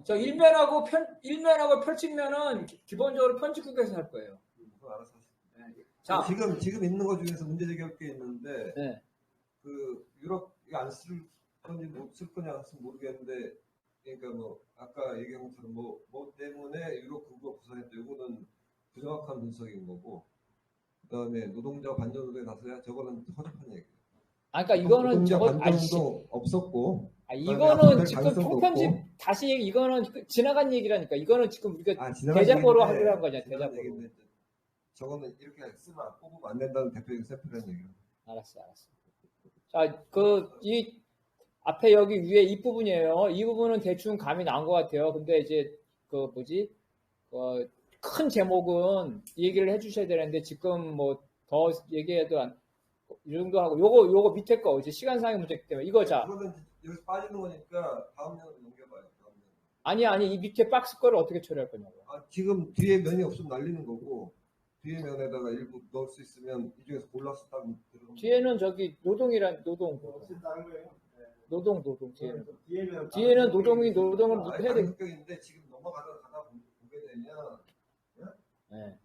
저 일면하고 펼치면은 기본적으로 편집국에서 할 거예요. 그거 알아서 하세요. 자, 지금 있는 것 중에서 문제 제기할 게 있는데, 네. 그 유럽 이거 안 쓸 건지 못 쓸 거냐 모르겠는데, 그러니까 뭐 아까 얘기한 것처럼 뭐 때문에 유럽 그거 부산했다. 이거는 부정확한 분석인 거고, 그다음에 노동자 반전 노동에 나서야 저거는 허접한 얘기예요. 그러니까 이거는 노동자 저거 반전도 없었고, 이거는 지금 통편집 다시 이거는 지나간 얘기라니까. 이거는 지금 우리가 대자보로 하기로 한 거냐, 대자보로. 저거는 이렇게 쓰면 뽑으면 안 된다는 대표적인 샘플이라는 얘기예요. 알았어. 자, 이 앞에 여기 위에 이 부분이에요. 이 부분은 대충 감이 나온 것 같아요. 근데 이제 큰 제목은 얘기를 해주셔야 되는데 지금 뭐 더 얘기해도 이 정도 하고 요거 밑에 거 이제 시간상의 문제이기 때문에 이거 자. 그거는 여기서 빠지는 거니까 다음 년으로 넘겨봐요. 아니 이 밑에 박스 거를 어떻게 처리할 거냐고. 지금 뒤에 면이 없으면 날리는 거고, 뒤에 면에다가 일부 넣을 수 있으면 이 중에서 골라서 딱 들어가면. 뒤에는 저기 노동 없앤다는 거예요. 노동 뒤에는 노동을 해야 돼. 성격인데 지금 가다 보게 되면, 네.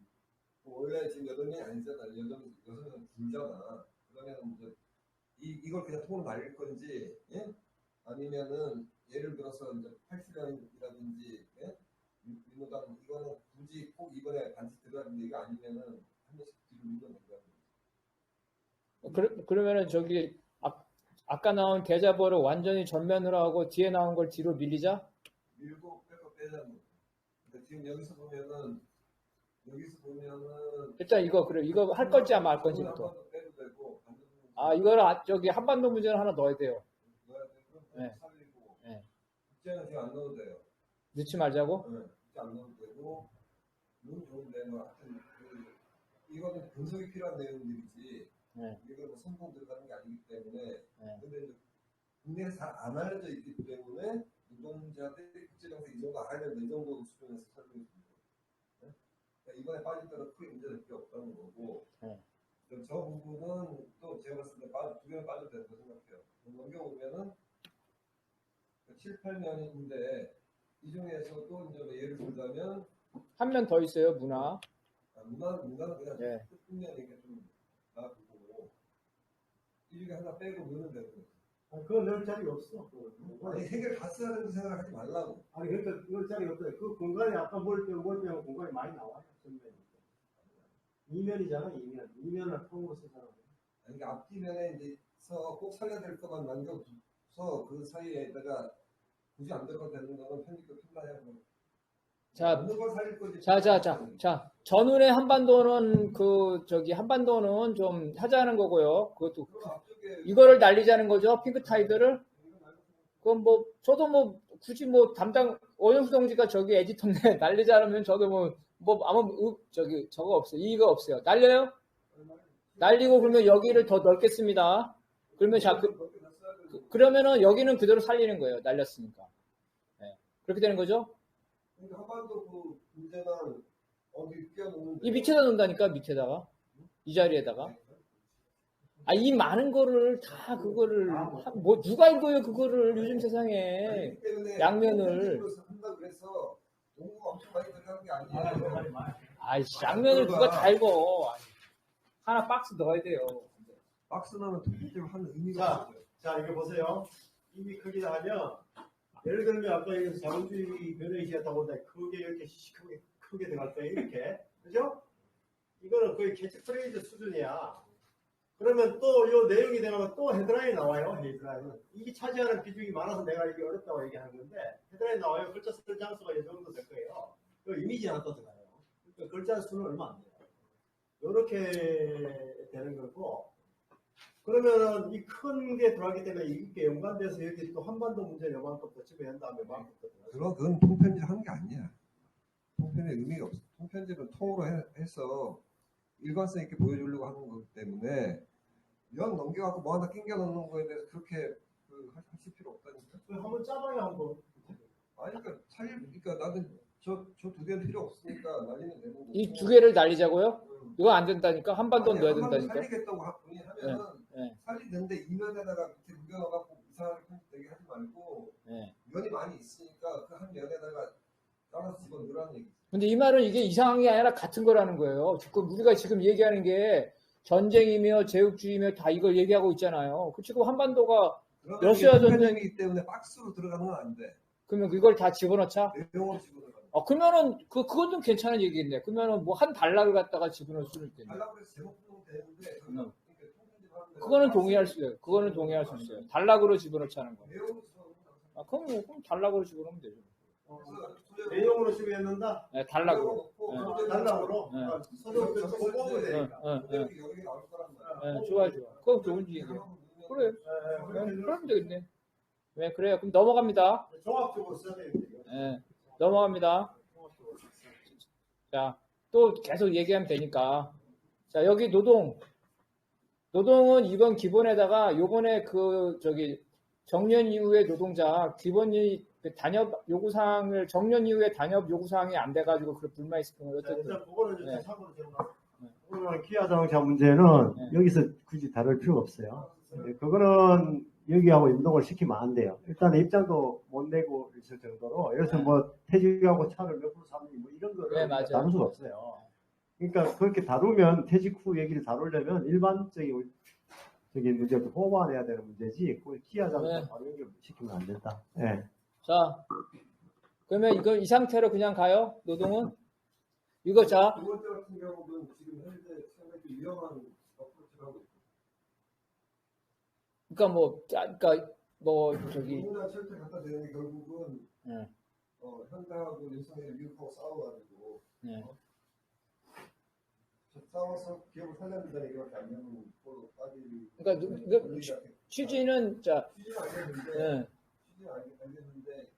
원래 지금 8명이 아니잖아. 6명은 줄잖아. 그러면 이제 이걸 그냥 통으로 날릴 건지, 예? 아니면은 예를 들어서 이제 80명이라든지, 예? 민노당 이거는 굳이 꼭 이번에 반드시 들어야 되는데 이거 아니면은 한 명씩 뒤로 밀어내야 돼. 그러면은 저기 아까 나온 대자보를 완전히 전면으로 하고 뒤에 나온 걸 뒤로 밀리자? 밀고 빼자는 거. 그러니까 지금 여기서 보면은 일단 이거 할 건지 안 할 건지부터. 이거를 저기 한반도 문제는 하나 넣어야 돼요. 넣어야 돼. 그럼 네. 살리고. 네. 국제는 지금 안 넣어도 돼요. 넣지 말자고? 네. 국제 안 넣어도 되고. 너무 좋은데 뭐 하여튼 이거는 분석이 필요한 내용들이지. 네. 이거 뭐 성공 들어가는 게 아니기 때문에. 네. 근데 이제 국내에서 잘 안 알려져 있기 때문에 노동자들이 국제정세 이 정도 알아야 되는데 이 정도 수준에서 살고 있습니다. 이번에 빠질 때는 크게 문제될 게 없다는 거고, 저 부분은 또 제가 봤을 때 2개는 빠져도 된다고 생각해요. 넘겨보면은 7, 8년인데 이 중에서도 이제 예를 들자면 한 면 더 있어요. 문화는 그냥 네. 끝면 이게 좀 놔두고 이 중에 하나 빼고 넣으면 되는 거죠. 그거 넣을 자리가 없어. 아니 해결 다 써야 된다고 생각하지 말라고. 아니 그러니까 넣을 자리가 없어요. 그 공간에 아까 뭘 빼면 공간이 많이 나와요. 이면이잖아. 이면을 통으로 쓰잖아. 아니 앞뒤면에 이제서 꼭 살려야 될 것만 남겨서 그 사이에다가 굳이 안 들어가도 되는 거는 편집도 편하냐고. 자, 전운의 한반도는 한반도는 좀 하자는 거고요. 그것도 이거를 날리자는 거죠. 핑크타이드를. 그건 저도 굳이 담당 오영수 동지가 저기 에디터인데 날리자면 저도 저거 없어요. 이거 없어요. 날려요? 날리고 그러면 여기를 더 넓겠습니다. 그러면 그러면은 여기는 그대로 살리는 거예요. 날렸으니까. 네. 그렇게 되는 거죠? 한반도 그 문제는 어디 끼워놓는 이 밑에다 놓는다니까, 밑에다가. 이 자리에다가. 이 많은 거를 다 그거를 누가 읽어요 그거를 요즘 세상에 양면을. 한다 그래서 공부가 엄청 많이 들어가는 게 아니에요. 양면을 누가 다 읽어. 하나 박스 넣어야 돼요. 박스 넣으면 통째로 하는 의미가 없어요. 자, 이거 보세요. 이미 크기다 하면 예를 들면 아까 얘기해서 자본주의 변형이시였다고 보다 크게 이렇게 크게 들어갈 거예요. 이렇게. 그죠? 이거는 거의 캐치프레이즈 수준이야. 그러면 또 이 내용이 되면 또 헤드라인이 나와요. 헤드라인. 이게 차지하는 비중이 많아서 내가 이게 어렵다고 얘기하는 건데 헤드라인 나와요. 글자 쓸 장수가 이 정도 될 거예요. 그 이미지 하나 또 들어가요. 그러니까 글자 수는 얼마 안 돼요. 이렇게 되는 거고 그러면 이 큰 게 들어가기 때문에 이게 연관돼서 여기 또 한반도 문제 요만큼 더 집어낸 다음에 요만큼 더 들어가요. 그건 통편집 하는 게 아니야. 통편의 의미가 없어. 통편집은 통으로 해서 일관성 있게 보여주려고 하는 거기 때문에 면 넘겨갖고 뭐 하나 낑겨 넣는 거에 대해서 그렇게 하실 필요 없다니까. 한번 짜봐야 한번. 아니 그러니까 나는 저 두 개는 필요 없으니까 날리면 되는 거고. 이 두 개를 날리자고요? 이거 안 된다니까. 한반도 넣어야 한반도 된다니까. 살리겠다고 본인이 하면은 네. 살리는데 이면에다가 밑에 구겨놔갖고 이상하게 편집되게 하지 말고 네. 면이 많이 있으니까 그 한 면에다가 따라서 집어넣으라는 얘기지. 근데 이 말은 이게 이상한 게 아니라 같은 거라는 거예요. 지금 우리가 지금 얘기하는 게 전쟁이며 제국주의며 다 이걸 얘기하고 있잖아요. 그 지금 한반도가 러시아 전쟁이기 때문에 박스로 들어가는 건 안 돼. 그러면 이걸 다 집어넣자? 내용으로 집어넣어. 그러면은 그건 좀 괜찮은 얘기겠네. 그러면은 뭐 한 달락을 갖다가 집어넣을 수는 있겠네. 달라고 해서 제목 부르면 되는데 그거는 동의할 수 있어요. 그거는 동의할 수 있어요. 달락으로 집어넣자는 거. 내용으로 집어넣으면 그럼 달락으로 집어넣으면 되죠. 내용으로 집어넣는다. 네, 달락으로. 달락으로. 네. 서로 보고하면 되니까. 여기 나올 거란 말이야. 네, 좋아. 그거 좋은 얘기예요. 그래. 그러면 되겠네. 네, 그래요. 그럼 넘어갑니다. 종합적으로 써야 되겠네요. 네, 넘어갑니다. 자, 또 계속 얘기하면 되니까. 자, 여기 노동은 이번 기본에다가 요번에 정년 이후의 노동자 기본이 단협 요구사항을 정년 이후에 단협 요구사항이 안 돼가지고 그 불만 있었던 거예요. 일단 그거는 네. 참고로 그거는 기아 자동차 문제는 네. 여기서 굳이 다룰 필요가 없어요. 네, 그거는 여기하고 연동을 시키면 안 돼요. 일단 입장도 못 내고 있을 정도로 여기서 네. 뭐 퇴직하고 차를 몇 프로 사는지 뭐 이런 거를 네, 맞아요. 다룰 수가 없어요. 그러니까 그렇게 다루면 퇴직 후 얘기를 다루려면 일반적인 문제 뽑아내야 되는 문제지 그 기아 자동차 네. 바로 연결시키면 안 된다. 네. 자, 그러면 이거 이 상태로 그냥 가요? 노동은? 이거 자, 두 번째 같은 경우는 지금 현재 상당히 위험한 어프로치를 하고 있고. 노동자 철퇴 갖다 대는 게 결국은 네. 현대하고 윤석열이 미국하고 싸워가지고 네. 싸워서 기업을 살려낸다는 얘기밖에 안 되는 꼴로 빠질. 그러니까 취지는 자, 취지는 알겠는데 네. 취지는 알겠는데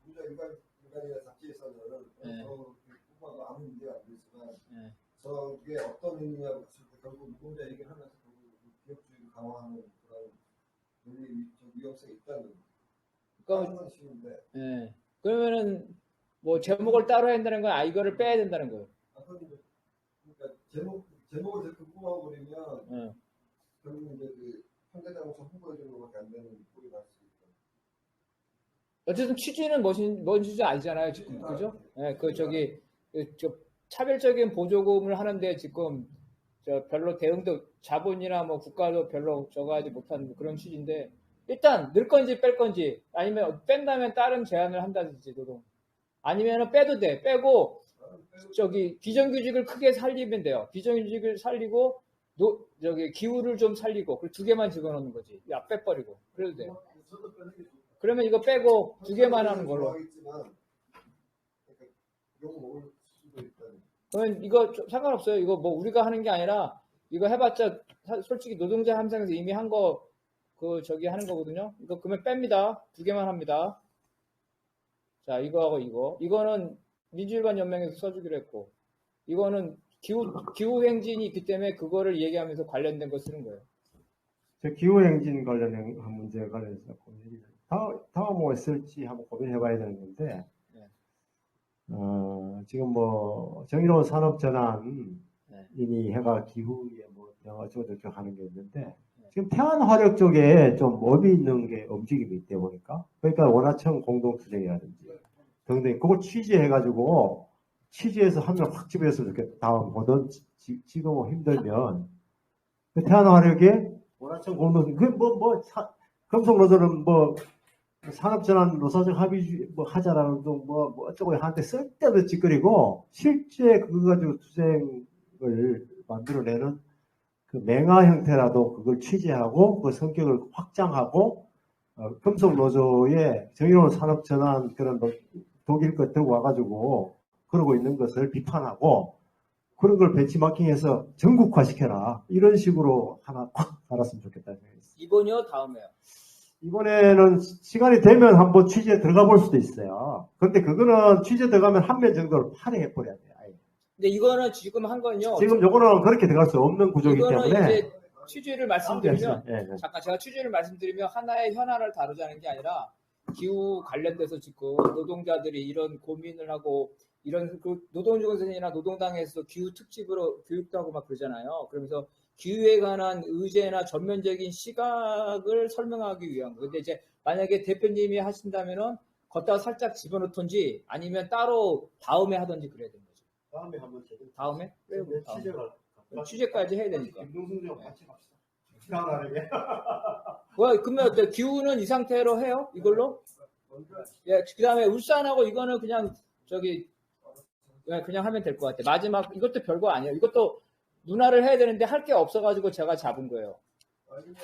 우리가 일반이나 잡지에서는 네. 뽑아도 아무 문제가 안 되지만 네. 저게 어떤 의미냐고 봤을 때 결국 노동자 얘기를 하면서 결국 기업주의를 강화하는 그런 위험성이 있다는 그러니까 건 쉬운데 예. 그러면은 뭐 제목을 따로 해야 된다는 건 이거를 빼야 된다는 거예요. 그러니까 제목을 저렇게 뽑아버리면 예. 결국 이제 그 현대자동차 홍보해 주는 것밖에 안 되는 꼴이 날 수 있다. 어쨌든 취지는 뭔 취지 알잖아요, 지금. 그죠? 예, 저 차별적인 보조금을 하는데 지금 별로 대응도 자본이나 뭐 국가도 별로 저거 하지 못하는 그런 취지인데 일단 넣을 건지 뺄 건지 아니면 뺀다면 다른 제한을 한다든지 노동 아니면 빼도 돼. 빼고 비정규직을 크게 살리면 돼요. 비정규직을 살리고 기후를 좀 살리고 그 두 개만 집어넣는 거지. 빼버리고 그래도 돼. 그러면 이거 빼고 두 개만 하는 걸로. 그러면 이거 상관없어요. 이거 뭐 우리가 하는 게 아니라 이거 해봤자 솔직히 노동자 함상에서 이미 한 거 하는 거거든요. 이거 그러면 뺍니다. 두 개만 합니다. 자, 이거하고 이거는 민주일반 연맹에서 써주기로 했고 이거는 기후행진이 있기 때문에 그거를 얘기하면서 관련된 거 쓰는 거예요. 기후행진 관련한 문제에 관련해서 고민이 다음 뭐 쓸지 한번 고민해봐야 되는 건데 지금 뭐 정의로운 산업전환 이미 해가 기후에 뭐 어쩌고저쩌고 하는 게 있는데 지금 태안화력 쪽에 좀 업이 있는 게 움직임이 있다 보니까 그러니까 원화청 공동투쟁이라든지 등등 그걸 취재해가지고 취재해서 한 명 확 집어했으면 좋겠다. 다음 보던 지금 뭐 힘들면 그 태안화력에 원화청 공동 금속노조는 뭐 산업전환 노사적 합의 뭐 하자라는 뭐 어쩌고 하는데 쓸데없는 짓거리고 실제 그거 가지고 투쟁을 만들어내는 그 맹아 형태라도 그걸 취재하고 그 성격을 확장하고 금속노조의 정의로운 산업전환 그런 독일 것 들고 와가지고 그러고 있는 것을 비판하고 그런 걸 벤치마킹해서 전국화시켜라 이런 식으로 하나 확 달았으면 좋겠다 생각했어요. 이번이요? 다음에요? 이번에는 시간이 되면 한번 취재 들어가 볼 수도 있어요. 그런데 그거는 취재 들어가면 한 면 정도를 할애해 버려야 돼요. 아예. 근데 이거는 지금 한 건요. 지금 요거는 그렇게 들어갈 수 없는 구조이기 때문에. 이거는 이제 취지를 말씀드리면 네. 잠깐 제가 취지를 말씀드리면 하나의 현안을 다루자는 게 아니라 기후 관련돼서 지금 노동자들이 이런 고민을 하고 이런 그 노동조선이나 노동당에서 기후 특집으로 교육도 하고 막 그러잖아요. 그러면서 기후에 관한 의제나 전면적인 시각을 설명하기 위한 거. 근데 이제 만약에 대표님이 하신다면은 걷다가 살짝 집어넣던지 아니면 따로 다음에 하던지 그래야 되는 거죠. 다음에 한번 제대로. 다음에? 그래요, 네, 다음에. 취재가. 취재까지 해야 되니까. 김동순이랑 같이 갑시다. 나가게. 그러면 어때? 기후는 이 상태로 해요? 이걸로? 예, 그 다음에 울산하고 이거는 그냥 그냥 하면 될 것 같아. 마지막, 이것도 별거 아니에요. 이것도 눈화를 해야 되는데 할 게 없어가지고 제가 잡은 거예요. 아니면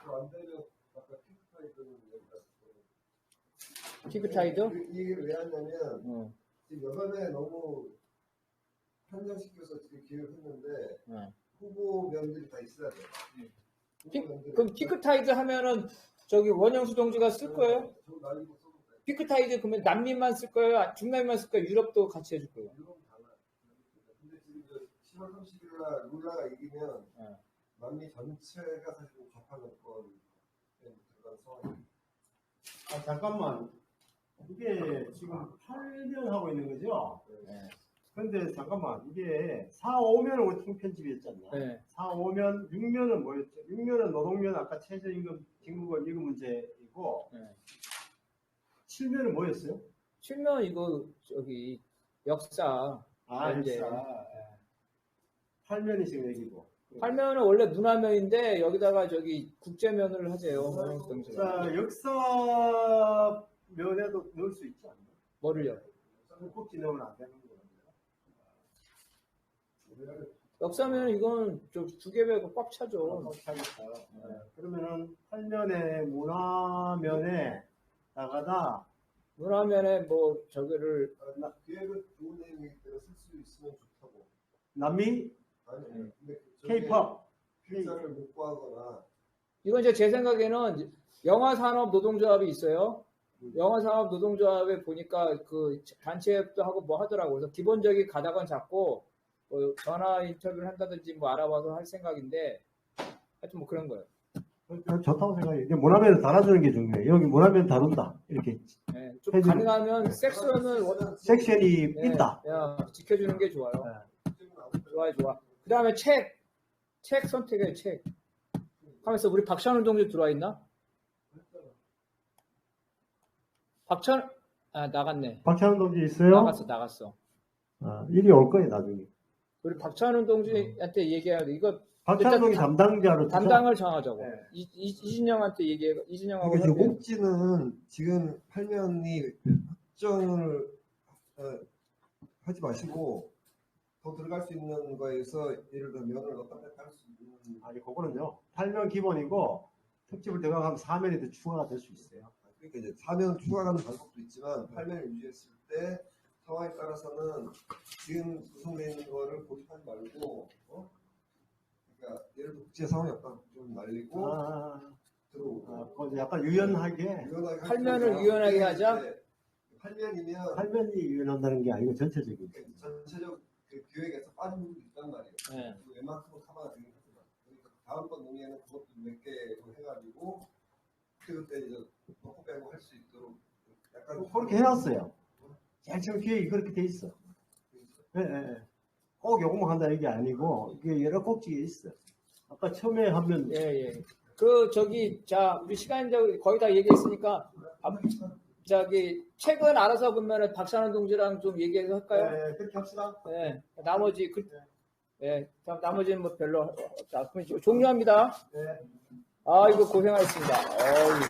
안 되면 아까 핑크타이드 핑크타이드? 이게 왜 하냐면 지금 여간에 너무 편향시켜서 지금 기획을 했는데 후보명들이 다 있어야 돼. 그럼 핑크타이드 하면은 저기 원영수 동지가 쓸 거예요? 핑크타이드 그러면 남미만 쓸 거예요? 중남미만 쓸 거예요? 유럽도 같이 해줄 거예요? 유럽 달라. 근데 지금 10월 30일 날 룰라가 이기면 남미 전체가 사실 좌파정권에 들어간 상황이에요. 아, 잠깐만. 이게 지금 8년 하고 있는 거죠? 네. 근데 잠깐만. 이게 4, 5면은 워팅 편집이었잖아. 네. 4, 5면, 6면은 뭐였죠? 6면은 노동면 아까 최저임금, 직무권 이거 문제이고, 네. 7면은 뭐였어요? 7면 이거 저기 역사. 아, 이제. 역사. 8면이 지금 얘기고. 8면은 원래 문화면인데 여기다가 저기 국제면을 하세요. 원영수 동지가. 자, 역사 면에도 넣을 수 있지 않나요? 뭐를요? 꼭지 넣으면 안 되는 거예요. 역사면 이건 두 개배가 꽉 차죠. 그러면은 8면에 문화면에다가다 문화면에 뭐 저기를 기획은 좋은 내용이기 때문에 쓸 수 있으면 좋다고. 남미, 아니, 근데 K-pop, 필사를 못 구하거나 이건 이제 제 생각에는 영화산업 노동조합이 있어요. 영화산업 노동조합에 보니까 그 단체협도 하고 뭐 하더라고요. 그래서 기본적인 가닥은 잡고 뭐 전화 인터뷰를 한다든지 뭐 알아봐서 할 생각인데 하여튼 뭐 그런 거예요. 좋다고 생각해요. 이제 문화면을 달아주는 게 중요해요. 여기 문화면 다룬다. 이렇게. 네, 좀 해주는 가능하면 섹션을 섹션이 있다. 지켜주는 게 좋아요. 네. 좋아. 그 다음에 책 선택해, 책. 하면서 우리 박찬훈 동지 들어와 있나? 나갔네. 박찬훈 동지 있어요? 나갔어. 일이 올 거예요, 나중에. 우리 박찬훈 동지한테 얘기해야 돼. 이거 박찬훈 동지 담당자로. 담당을 정하자고. 네. 이진영한테 얘기해. 이진영하고. 그러니까 지금 꼭지는 지금 8면이 확정을 하지 마시고 더 들어갈 수 있는 거에서 예를 들어 면을 넣었다 뺐다 할 수 있는. 아니, 그거는요. 8면 기본이고 특집을 들어가면 4면이 더 추가가 될 수 있어요. 그러니까 이제 4면 추가하는 방법도 있지만 8면을 유지했을 때 상황에 따라서는 지금 구성되어 있는 거를 고집하지 말고 그러니까 예를 들어 국제 상황이 없다 좀 날리고 들어오고 그거 약간 유연하게. 8면을 유연하게 하자. 8면이면 8면이 유연한다는 게 아니고 전체적인. 전체적 그 기획에서 빠진 부분이 있단 말이에요. 네. 웬만큼은 카바가 되긴 하지만 그러니까 다음번 논의에는 그것도 몇 개로 해가지고 그때 이제 넣고 빼고 할 수 있도록 약간 그렇게 해놨어요. 제일 처음 기획이 그렇게 돼 있어. 예. 꼭 요것만 한다는 게 아니고 이게 여러 꼭지가 있어. 아까 처음에 하면 예. 우리 시간이 거의 다 얘기했으니까 저기 책은 알아서 보면은 박찬훈 동지랑 좀 얘기해서 할까요? 네, 그렇게 합시다. 네. 나머지 나머지는 뭐 별로. 자, 그럼 종료합니다. 네. 이거 고생하셨습니다.